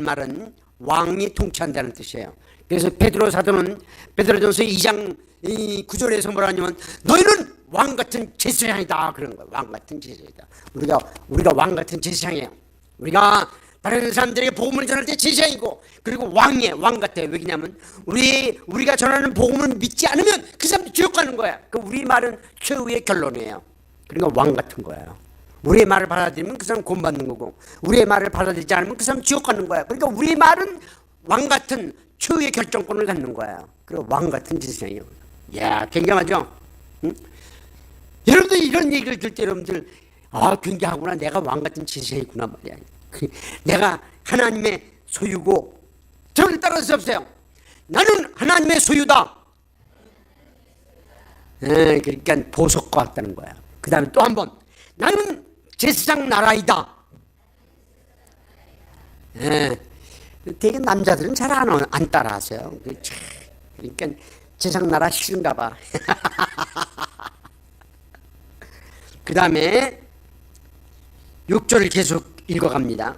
말은 왕이 통치한다는 뜻이에요. 그래서 베드로 사도는 베드로전서 2장 9절에서 뭐라 하냐면, 너희는 왕 같은 제사장이다 그런 거예요. 왕 같은 제사장이다. 우리가 왕 같은 제사장이에요. 우리가 다른 사람들에게 복음을 전할 때 제사장이고, 그리고 왕 같아요. 왜냐면 우리가 전하는 복음을 믿지 않으면 그 사람도 지옥 가는 거야. 우리 말은 최후의 결론이에요. 그러니까 왕 같은 거예요. 우리의 말을 받아들이면 그 사람 구원 받는 거고, 우리의 말을 받아들이지 않으면 그 사람 지옥 가는 거야. 그러니까 우리의 말은 왕 같은 최후의 결정권을 갖는 거야. 그리고 왕 같은 제사장이에요. 이야, 굉장하죠? 응? 여러분들 이런 얘기를 들을 때 여러분들, 굉장하구나. 내가 왕 같은 제사장이구나 말이야. 내가 하나님의 소유고, 저를 따라서 없어요. 나는 하나님의 소유다. 그러니까 보석과 같다는 거야. 그 다음에 또 한 번, 나는 제사장 나라이다. 되게 남자들은 잘 안 따라하세요. 그러니까 제사장 나라 싫은가 봐. 그 다음에 6절을 계속 읽어갑니다.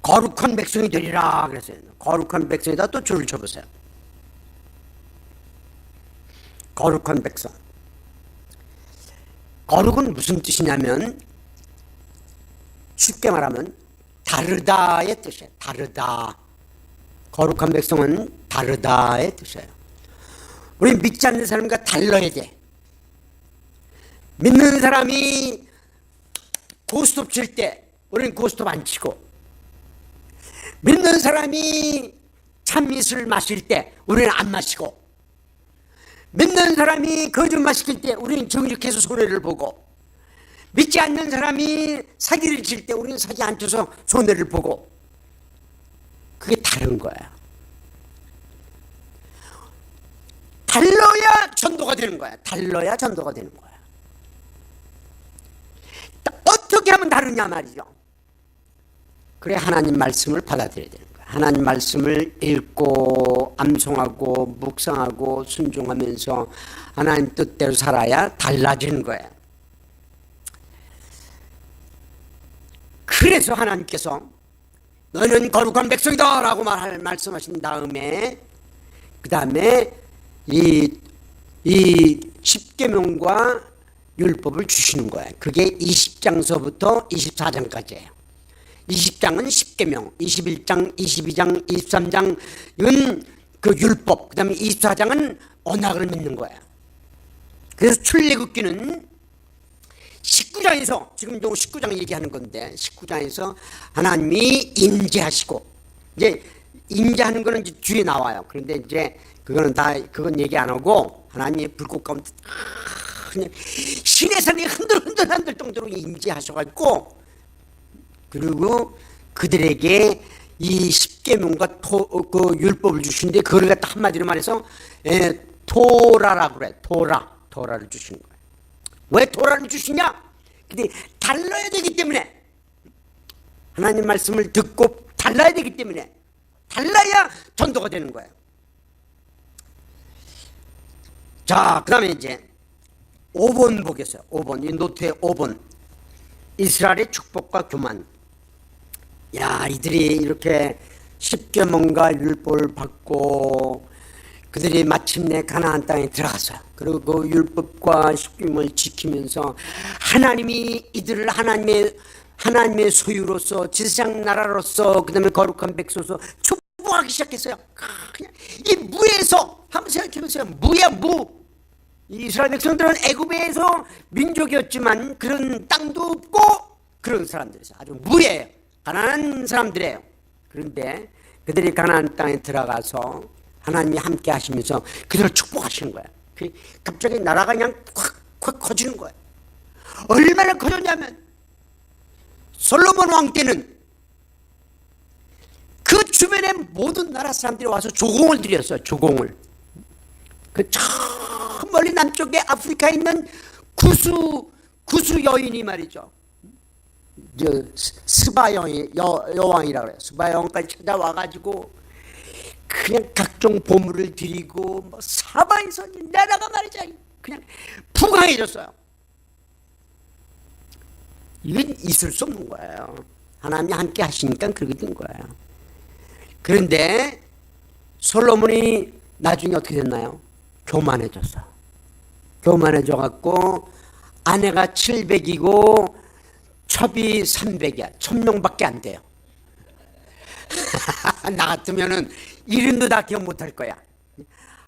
거룩한 백성이 되리라 그랬어요. 거룩한 백성이다. 또 줄을 쳐보세요. 거룩한 백성. 거룩은 무슨 뜻이냐면, 쉽게 말하면 다르다의 뜻이에요. 다르다. 거룩한 백성은 다르다의 뜻이에요. 우리 믿지 않는 사람과 달라야 돼. 믿는 사람이 고스톱 칠 때 우리는 고스톱 안 치고, 믿는 사람이 참이슬 마실 때 우리는 안 마시고, 믿는 사람이 거짓말 시킬 때 우리는 정직해서 손해를 보고, 믿지 않는 사람이 사기를 칠 때 우리는 사기 안 쳐서 손해를 보고, 그게 다른 거야. 달러야 전도가 되는 거야. 달러야 전도가 되는 거야. 어떻게 하면 다르냐 말이죠. 그래, 하나님 말씀을 받아들여야 되는 거야. 하나님 말씀을 읽고 암송하고 묵상하고 순종하면서 하나님 뜻대로 살아야 달라지는 거야. 그래서 하나님께서 너희는 거룩한 백성이다 라고 말씀하신 다음에, 그 다음에 이 10계명과 율법을 주시는 거예요. 그게 20장서부터 24장까지예요. 20장은 10계명, 21장, 22장, 23장은 그 율법, 그 다음에 24장은 언약을 맺는 거예요. 그래서 출애굽기는 19장에서, 지금 19장 얘기하는 건데, 19장에서 하나님이 임재하시고, 이제 임재하는 거는 이제 뒤에 나와요. 그런데 이제 그건 얘기 안 하고 하나님의 불꽃 가운데 그냥 신의 산이 흔들흔들 정도로 임재하셔가지고, 그리고 그들에게 이 십계명과 그 율법을 주시는데, 그걸 갖다 한마디로 말해서 토라라고 그래. 토라를 주시는 거예요. 왜 토라를 주시냐? 근데 달라야 되기 때문에, 하나님 말씀을 듣고 달라야 되기 때문에, 달라야 전도가 되는 거예요. 자, 그 다음에 이제 5번 보겠어요. 5번, 이 노트에 5번. 이스라엘의 축복과 교만. 야, 이들이 이렇게 십계명과 율법을 받고 그들이 마침내 가나안 땅에 들어갔어요. 그리고 그 율법과 십계명을 지키면서 하나님이 이들을 하나님의 소유로서, 지상 나라로서, 그 다음에 거룩한 백성으로서 축복하기 시작했어요. 그냥 이 무에서 한번 생각해보세요. 무야, 무. 이스라엘 백성들은 애굽에서 민족이었지만 그런 땅도 없고 그런 사람들이죠. 아주 무예요. 가난한 사람들이에요. 그런데 그들이 가나안 땅에 들어가서 하나님이 함께 하시면서 그들을 축복하시는 거예요. 갑자기 나라가 그냥 확 커지는 거예요. 얼마나 커졌냐면, 솔로몬 왕 때는 그 주변의 모든 나라 사람들이 와서 조공을 드렸어요. 조공을. 그 저 멀리 남쪽에 아프리카에 있는 구수 여인이 말이죠. 스바 여왕이라고 그래요. 스바 여왕까지 찾아와가지고 그냥 각종 보물을 드리고, 뭐 사바에서 나라가 말이죠, 그냥 부강해졌어요. 이건 있을 수 없는 거예요. 하나님이 함께 하시니까 그렇게 된 거예요. 그런데 솔로몬이 나중에 어떻게 됐나요? 교만해졌어. 교만해져갖고 아내가 700이고 첩이 300이야. 1000명밖에 안 돼요. 나 같으면은 이름도 다 기억 못할 거야.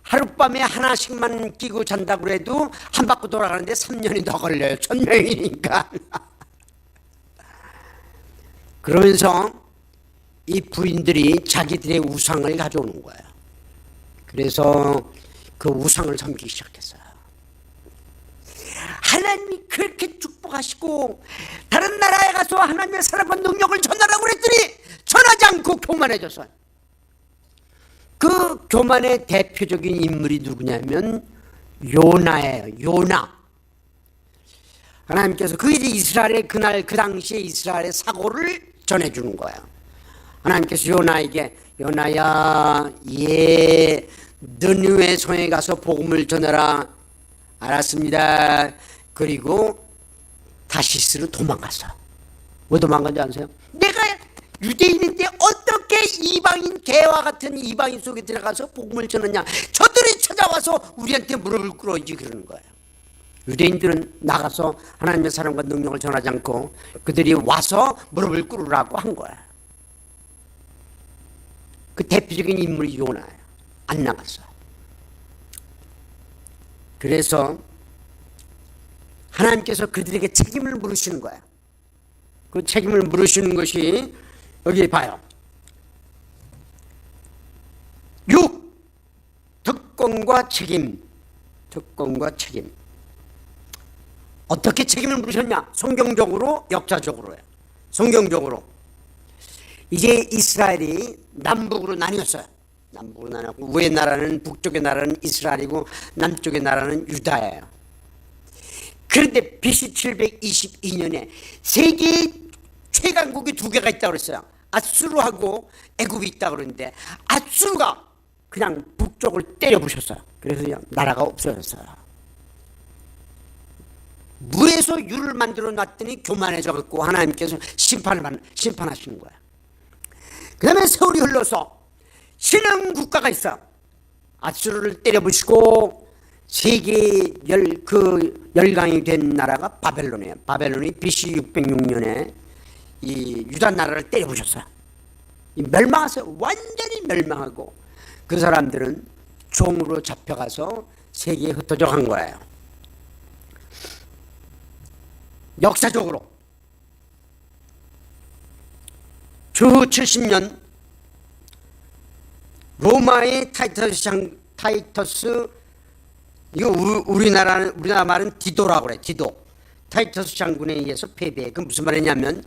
하룻밤에 하나씩만 끼고 잔다고 해도 한 바퀴 돌아가는데 3년이 더 걸려요. 1000명이니까. 그러면서 이 부인들이 자기들의 우상을 가져오는 거예요. 그래서 그 우상을 섬기기 시작했어요. 하나님이 그렇게 축복하시고 다른 나라에 가서 하나님의 사랑과 능력을 전하라고 그랬더니 전하지 않고 교만해졌어요. 그 교만의 대표적인 인물이 누구냐면 요나예요. 요나. 하나님께서 그 이스라엘의 그날 그 당시에 이스라엘의 사고를 전해주는 거예요. 하나님께서 요나에게, 요나야, 느느웨 성에 가서 복음을 전하라. 알았습니다. 그리고 다시스로 도망갔어. 왜 도망간지 아세요? 내가 유대인인데 어떻게 이방인, 개와 같은 이방인 속에 들어가서 복음을 전하냐. 저들이 찾아와서 우리한테 무릎을 꿇어야지 그러는 거예요. 유대인들은 나가서 하나님의 사랑과 능력을 전하지 않고 그들이 와서 무릎을 꿇으라고 한 거야. 그 대표적인 인물이 요나예요. 안 나갔어. 그래서 하나님께서 그들에게 책임을 물으시는 거야. 그 책임을 물으시는 것이 여기 봐요. 6. 특권과 책임. 특권과 책임. 어떻게 책임을 물으셨냐? 성경적으로, 역사적으로요. 성경적으로 이제 이스라엘이 남북으로 나뉘었어요. 남북으로 나뉘었고, 위의 나라는, 북쪽의 나라는 이스라엘이고 남쪽의 나라는 유다예요. 그런데 BC 722년에 세계 최강국이 두 개가 있다고 그랬어요. 아수르하고 애굽이 있다고 그러는데 아수르가 그냥 북쪽을 때려 부셨어요. 그래서 그냥 나라가 없어졌어요. 무에서 유를 만들어 놨더니 교만해져 갖고 하나님께서 심판하시는 거야. 그 다음에 세월이 흘러서 신흥 국가가 있어. 아수르를 때려 부시고 세계 열강이 된 나라가 바벨론이에요. 바벨론이 BC 606년에 이 유다 나라를 때려 부셨어요. 멸망하세요. 완전히 멸망하고 그 사람들은 종으로 잡혀가서 세계에 흩어져 간 거예요. 역사적으로 주 70년 로마의 타이터스, 이거 우리나라 말은 디도라고 그래. 디도. 타이터스 장군에 의해서 패배해. 그 무슨 말이냐면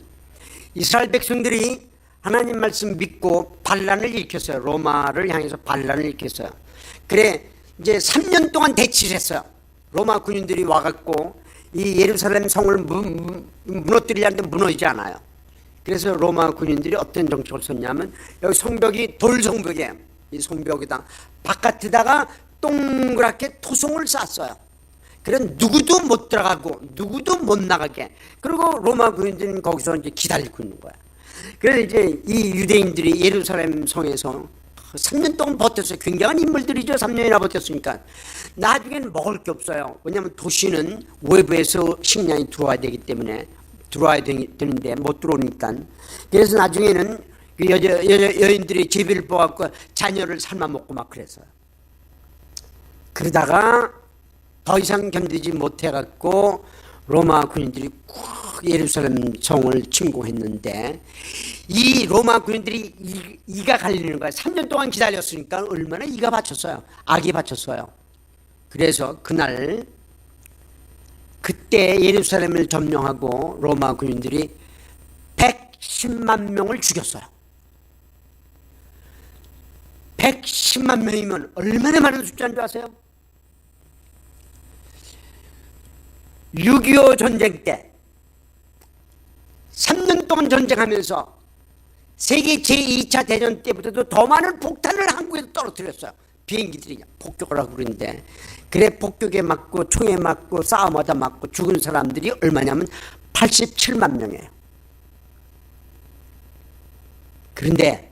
이스라엘 백성들이 하나님 말씀 믿고 반란을 일으켰어요. 로마를 향해서 반란을 일으켰어요. 그래 이제 3년 동안 대치를 했어요. 로마 군인들이 와갖고 이 예루살렘 성을 무너뜨리려는데 무너지지 않아요. 그래서 로마 군인들이 어떤 정책을 썼냐면 여기 성벽이 돌 성벽이에요. 이 성벽에다 바깥에다가 동그랗게 토송을 쌌어요. 그래 누구도 못 들어가고 누구도 못 나가게. 그리고 로마 군인들은 거기서 이제 기다리고 있는 거야. 그래서 이제 이 유대인들이 예루살렘 성에서 3년 동안 버텼어요. 굉장한 인물들이죠. 3년이나 버텼으니까. 나중에는 먹을 게 없어요. 왜냐하면 도시는 외부에서 식량이 들어와야 되기 때문에 들어와야 되는데 못 들어오니까. 그래서 나중에는 그 여인들이 제비를 뽑아갖고 자녀를 삶아 먹고 막 그랬어요. 그러다가 더 이상 견디지 못해갖고 로마 군인들이 꼭 예루살렘 성을 침공했는데 이 로마 군인들이 이가 갈리는 거야. 3년 동안 기다렸으니까 얼마나 이가 바쳤어요. 악이 바쳤어요. 그래서 그때 예루살렘을 점령하고 로마 군인들이 110만 명을 죽였어요. 110만 명이면 얼마나 많은 숫자인 줄 아세요? 6.25 전쟁 때 3년 동안 전쟁하면서 세계 제2차 대전 때부터도 더 많은 폭탄을 한국에서 떨어뜨렸어요. 비행기들이 폭격을 하고 그러는데 그래 폭격에 맞고 총에 맞고 싸움하다 맞고 죽은 사람들이 얼마냐면 87만 명이에요. 그런데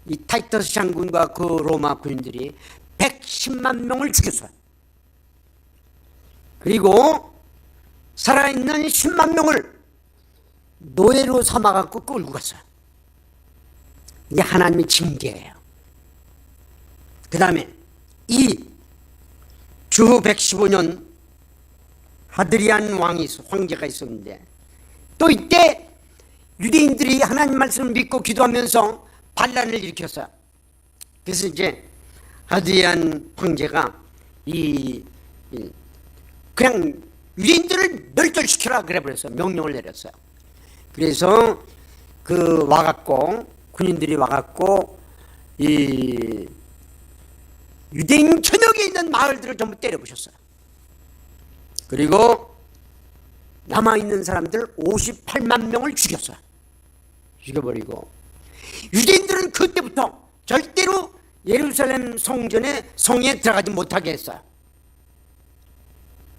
이 타이터스 장군과 그 로마 군인들이 110만 명을 죽였어요. 그리고 살아있는 10만 명을 노예로 삼아갖고 끌고 갔어요. 이게 하나님의 징계예요. 그 다음에 이 주 115년 하드리안 황제가 있었는데 또 이때 유대인들이 하나님 말씀을 믿고 기도하면서 반란을 일으켰어요. 그래서 이제 하드리안 황제가 그냥 유대인들을 멸절시켜라 그래 버렸어요. 명령을 내렸어요. 그래서 군인들이 와갖고 이 유대인 전역에 있는 마을들을 전부 때려부셨어요. 그리고 남아있는 사람들 58만 명을 죽여버리고 유대인들은 그때부터 절대로 예루살렘 성에 들어가지 못하게 했어요.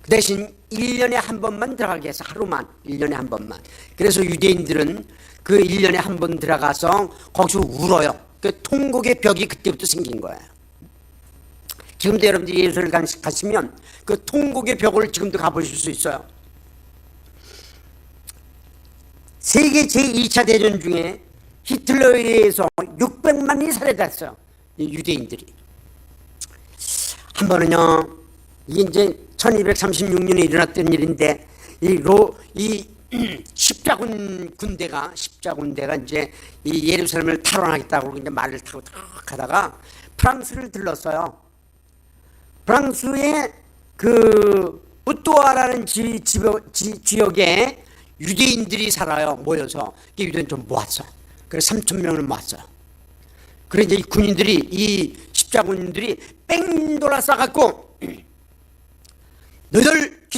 그 대신 1년에 한 번만 들어가게 해서 하루만 1년에 한 번만. 그래서 유대인들은 그 1년에 한 번 들어가서 거기서 울어요. 그 통곡의 벽이 그때부터 생긴 거예요. 지금도 여러분들이 예루살렘 가시면 그 통곡의 벽을 지금도 가보실 수 있어요. 세계 제2차 대전 중에 히틀러에 의해서 600만이 살해됐어요. 유대인들이. 한 번은요, 이게 이제 1236년에 일어났던 일인데, 이 십자군 군대가 이제 이 예루살렘을 탈환하겠다고 이제 말을 타고 탁 가다가 프랑스를 들렀어요. 프랑스의 그 부뚜아라는 지역에 유대인들이 살아요. 모여서 유대인 좀 모았어. 그래서 3,000명을 모았어요. 그래 이제 이 군인들이 이 십자군인들이 뺑 돌아 싸갖고 너희들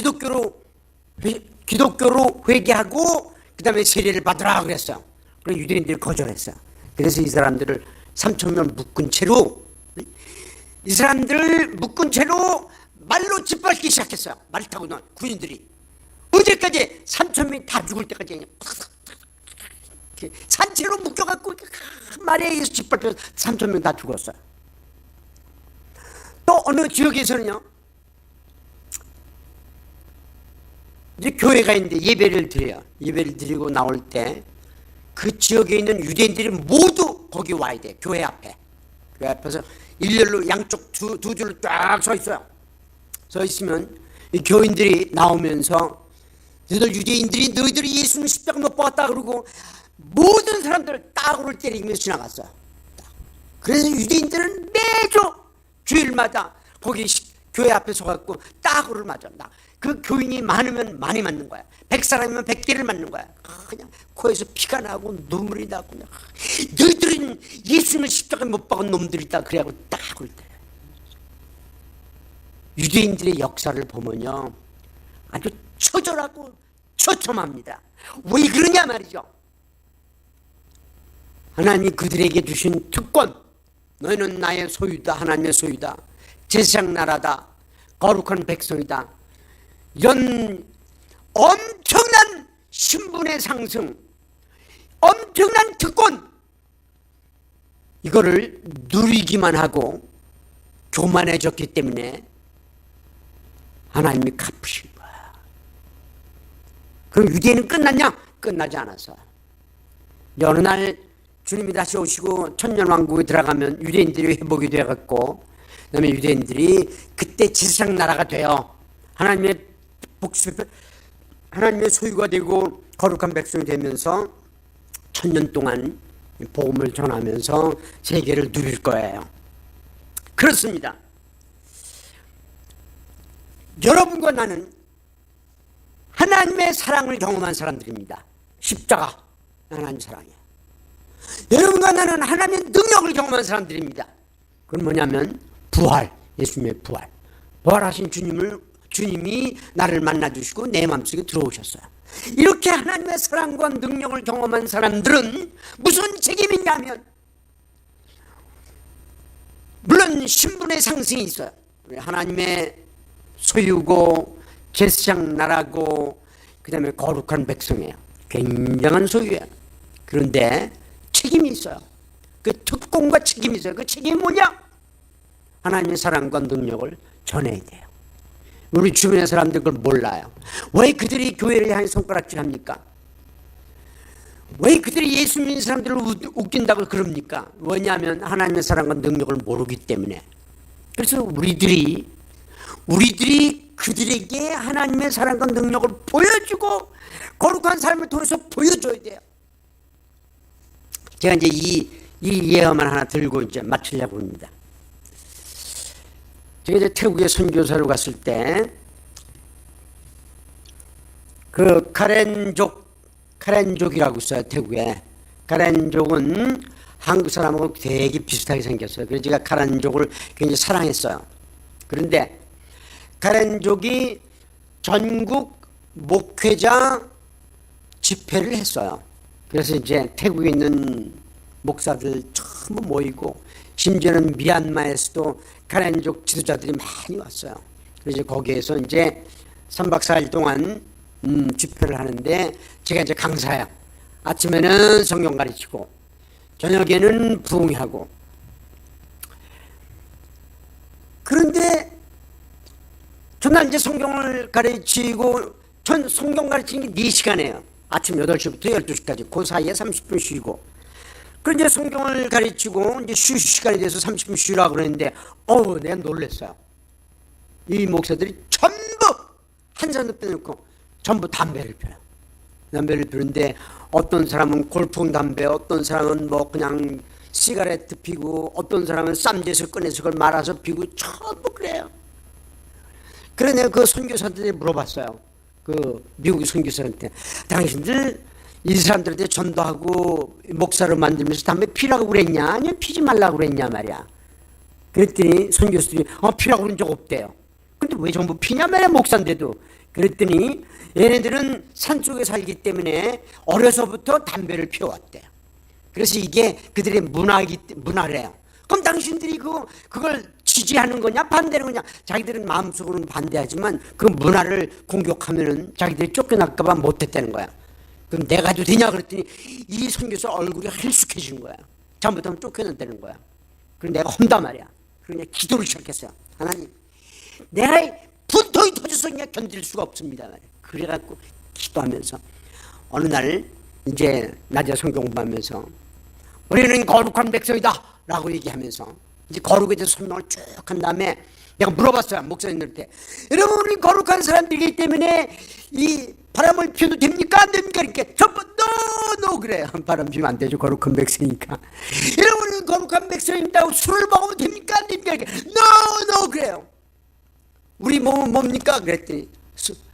기독교로 회개하고 그 다음에 세례를 받으라 그랬어요. 그래서 유대인들이 거절했어요. 그래서 이 사람들을 3,000명 묶은 채로 말로 짓밟기 시작했어요. 말 타고 나온 군인들이 어제까지 3,000명이 다 죽을 때까지 산채로 묶여갖고 말에 의해서 짓밟혀서 3,000명 다 죽었어요. 또 어느 지역에서는요, 이제 교회가 있는데 예배를 드려요. 예배를 드리고 나올 때 그 지역에 있는 유대인들이 모두 거기 와야 돼. 교회 앞에서 일렬로 양쪽 두 줄로 쫙 서 있어요. 서 있으면 이 교인들이 나오면서 너희들이 예수님 십자가 못 박았다 그러고 모든 사람들 따구를 때리면서 지나갔어요. 그래서 유대인들은 매주 주일마다 거기 교회 앞에 서갖고 따구를 맞아. 그 교인이 많으면 많이 맞는 거야. 100사람이면 100개를 맞는 거야. 그냥 코에서 피가 나고 눈물이 나고 그냥 너희들은 예수님을 십자가에 못 박은 놈들이다. 그래갖고 따구를 때려. 유대인들의 역사를 보면요, 아주 처절하고 처참합니다. 왜 그러냐 말이죠. 하나님이 그들에게 주신 특권, 너희는 나의 소유다, 하나님의 소유다, 제사장 나라다, 거룩한 백성이다, 이런 엄청난 신분의 상승, 엄청난 특권, 이거를 누리기만 하고 교만해졌기 때문에 하나님이 갚으신 거야. 그럼 유대인은 끝났냐? 끝나지 않았어. 어느 날 주님이 다시 오시고 천년왕국에 들어가면 유대인들이 회복이 되어갖고, 그 다음에 유대인들이 그때 지상 나라가 돼요. 하나님의 복수, 하나님의 소유가 되고 거룩한 백성이 되면서 천년 동안 복음을 전하면서 세계를 누릴 거예요. 그렇습니다. 여러분과 나는 하나님의 사랑을 경험한 사람들입니다. 십자가, 하나님 사랑이에요. 여러분과 나는 하나님의 능력을 경험한 사람들입니다. 그건 뭐냐면 부활, 예수님의 부활. 부활하신 주님이 나를 만나주시고 내 마음속에 들어오셨어요. 이렇게 하나님의 사랑과 능력을 경험한 사람들은 무슨 책임이 있냐면, 물론 신분의 상승이 있어요. 하나님의 소유고 제사장 나라고 그 다음에 거룩한 백성이에요. 굉장한 소유예요. 그런데 책임이 있어요. 그 특권과 책임이 있어요. 그 책임이 뭐냐? 하나님의 사랑과 능력을 전해야 돼요. 우리 주변의 사람들 그걸 몰라요. 왜 그들이 교회를 향해 손가락질합니까? 왜 그들이 예수 믿는 사람들을 웃긴다고 그럽니까? 왜냐하면 하나님의 사랑과 능력을 모르기 때문에. 그래서 우리들이 그들에게 하나님의 사랑과 능력을 보여주고 거룩한 삶을 통해서 보여줘야 돼요. 제가 이제 이 예화만 하나 들고 이제 마치려고 합니다. 제가 이제 태국에 선교사로 갔을 때, 그 카렌족이라고 있어요, 태국에. 카렌족은 한국 사람하고 되게 비슷하게 생겼어요. 그래서 제가 카렌족을 굉장히 사랑했어요. 그런데 카렌족이 전국 목회자 집회를 했어요. 그래서 이제 태국에 있는 목사들 전부 모이고, 심지어는 미얀마에서도 카렌족 지도자들이 많이 왔어요. 그래서 거기에서 이제 3박 4일 동안 집회를 하는데, 제가 이제 강사야. 아침에는 성경 가르치고 저녁에는 부흥하고. 그런데 전날 이제 성경을 가르치고, 전 성경 가르치는 게 4시간이에요. 아침 8시부터 12시까지. 그 사이에 30분 쉬고. 그런데 성경을 가르치고 이제 쉬 시간이 돼서 30분 쉬라고 그랬는데, 내가 놀랐어요. 이 목사들이 전부 한 잔도 빼놓고 전부 담배를 피워요. 담배를 피우는데, 어떤 사람은 골풍 담배, 어떤 사람은 뭐 그냥 시가레트 피고, 어떤 사람은 쌈지에서 꺼내서 그걸 말아서 피고, 전부 그래요. 그래 내가 그 선교사들한테 물어봤어요. 그 미국 선교사한테, 당신들 이 사람들한테 전도하고 목사로 만들면서 담배 피라고 그랬냐, 아니면 피지 말라고 그랬냐 말이야. 그랬더니 선교사들이 피라고 그런 적 없대요. 근데 왜 전부 피냐 말이야, 목사인데도. 그랬더니 얘네들은 산속에 살기 때문에 어려서부터 담배를 피워왔대요. 그래서 이게 그들의 문화래요. 그럼 당신들이 그걸 지지하는 거냐 반대하는 거냐? 자기들은 마음속으로는 반대하지만 그 문화를 공격하면은 자기들이 쫓겨날까 봐 못했다는 거야. 그럼 내가 해도 되냐 그랬더니 이 선교사 얼굴이 헬쑥해지는 거야. 잘못하면 쫓겨난다는 거야. 그럼 내가 혼다 말이야. 그냥 기도를 시작했어요. 하나님, 내가 분통이 터져서 그냥 견딜 수가 없습니다. 그래갖고 기도하면서 어느 날 이제 낮에 성경 공부하면서, 우리는 거룩한 백성이다 라고 얘기하면서 이제 거룩에 대해서 설명을 쭉 한 다음에 내가 물어봤어요, 목사님들한테. 여러분, 우리 거룩한 사람들이기 때문에 이 바람을 피워도 됩니까? 안 됩니까? 이렇게 전부 노 그래요. 바람 피우면 안 되죠. 거룩한 백성이니까. 여러분은 거룩한 백성이라고 술을 먹으면 됩니까? 안 됩니까? 이렇게 노 그래요. 우리 몸은 뭡니까? 그랬더니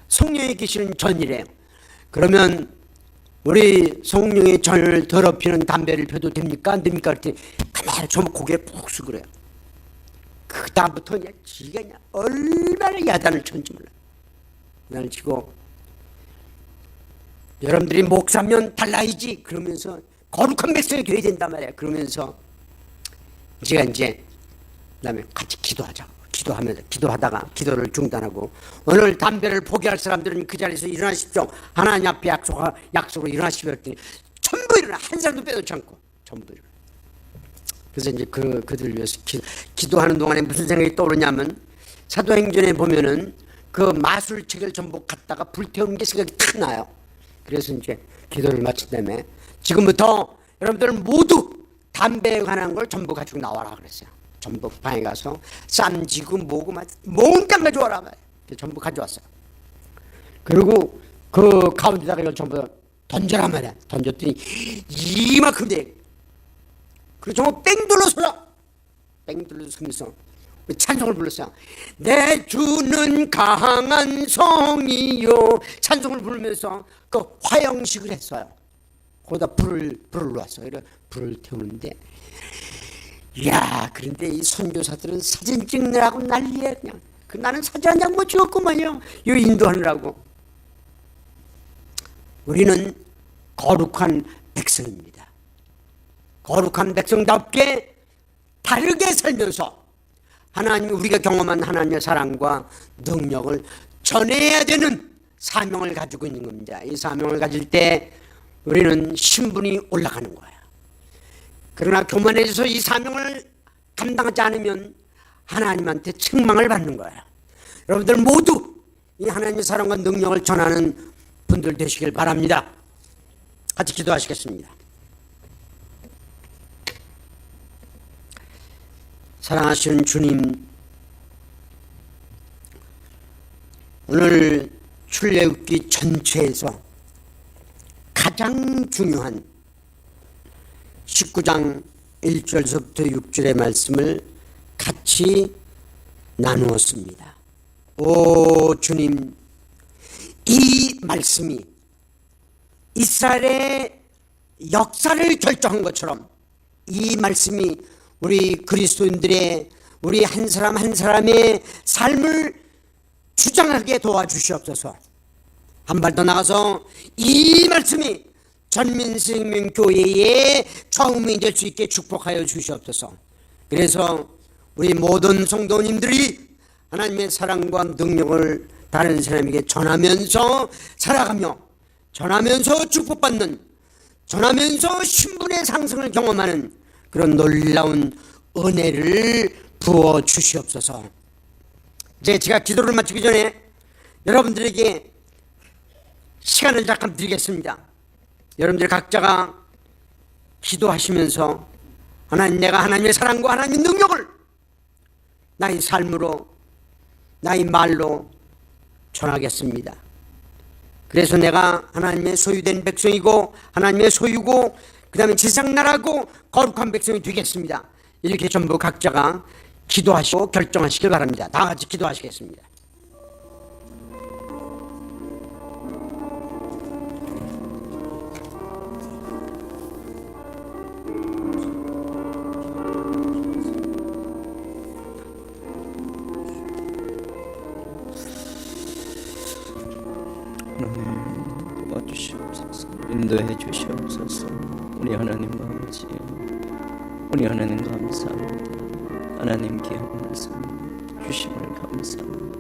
성령이 계시는 전이래요. 그러면 우리 성령의 전을 더럽히는 담배를 펴도 됩니까? 안 됩니까? 그랬더니 가만히 좀 고개를 푹 숙 그래요. 그 다음부터 그냥 지가 그냥 얼마나 야단을 쳤는지 몰라요. 야단을 치고 여러분들이 목사면 달라야지 그러면서 거룩한 백성이 돼야 된단 말이에요. 그러면서 제가 이제 그다음에 같이 기도하다가 기도를 중단하고 오늘 담배를 포기할 사람들은 그 자리에서 일어나십시오. 하나님 앞에 약속으로 일어나십시오. 했더니 전부 일어나. 한 사람도 빼놓지 않고 전부 일어나. 그래서 이제 그들을 위해서 기도하는 동안에 무슨 생각이 떠오르냐면 사도행전에 보면은 그 마술책을 전부 갖다가 불태운 게 생각이 탁 나요. 그래서 이제 기도를 마친 다음에 지금부터 여러분들은 모두 담배에 관한 걸 전부 가지고 나와라 그랬어요. 전부 방에 가서 쌈지고 뭐고 몽땅 가져와라 말이에요. 전부 가져왔어요. 그리고 그 가운데다가 이걸 전부 던져라 말이야. 던졌더니 이만큼 돼. 그리고 정말 뺑 둘러서라. 뺑 둘러서면서 찬송을 불렀어요. 내 주는 강한 성이요. 찬송을 부르면서 그 화영식을 했어요. 거기다 불을 놓았어요. 불을 태우는데 이야, 그런데 이 선교사들은 사진 찍느라고 난리야. 그냥 나는 사진 한 장 못 찍었구만요. 이 인도하느라고. 우리는 거룩한 백성입니다. 거룩한 백성답게 다르게 살면서 하나님, 우리가 경험한 하나님의 사랑과 능력을 전해야 되는 사명을 가지고 있는 겁니다. 이 사명을 가질 때 우리는 신분이 올라가는 거예요. 그러나 교만해져서 이 사명을 감당하지 않으면 하나님한테 책망을 받는 거예요. 여러분들 모두 이 하나님의 사랑과 능력을 전하는 분들 되시길 바랍니다. 같이 기도하시겠습니다. 사랑하시는 주님, 오늘 출애굽기 전체에서 가장 중요한 19장 1절서부터 6절의 말씀을 같이 나누었습니다. 오 주님, 이 말씀이 이스라엘의 역사를 결정한 것처럼 이 말씀이 우리 그리스도인들의 우리 한 사람 한 사람의 삶을 주장하게 도와주시옵소서. 한 발 더 나가서 이 말씀이 전민생명교회의 처음이 될 수 있게 축복하여 주시옵소서. 그래서 우리 모든 성도님들이 하나님의 사랑과 능력을 다른 사람에게 전하면서 살아가며 전하면서 축복받는, 전하면서 신분의 상승을 경험하는 그런 놀라운 은혜를 부어 주시옵소서. 이제 제가 기도를 마치기 전에 여러분들에게 시간을 잠깐 드리겠습니다. 여러분들 각자가 기도하시면서 하나님, 내가 하나님의 사랑과 하나님의 능력을 나의 삶으로, 나의 말로 전하겠습니다. 그래서 내가 하나님의 소유된 백성이고 하나님의 소유고 그 다음에 세상 나라고 거룩한 백성이 되겠습니다. 이렇게 전부 각자가 기도하시고 결정하시길 바랍니다. 다 같이 기도하시겠습니다. 하나님 도와주시옵소서. 인도해 주시옵소서. 우리 하나님 아버지, 우리 하나님 감사합니다. 하나님 귀한 말씀 주심을 감사합니다.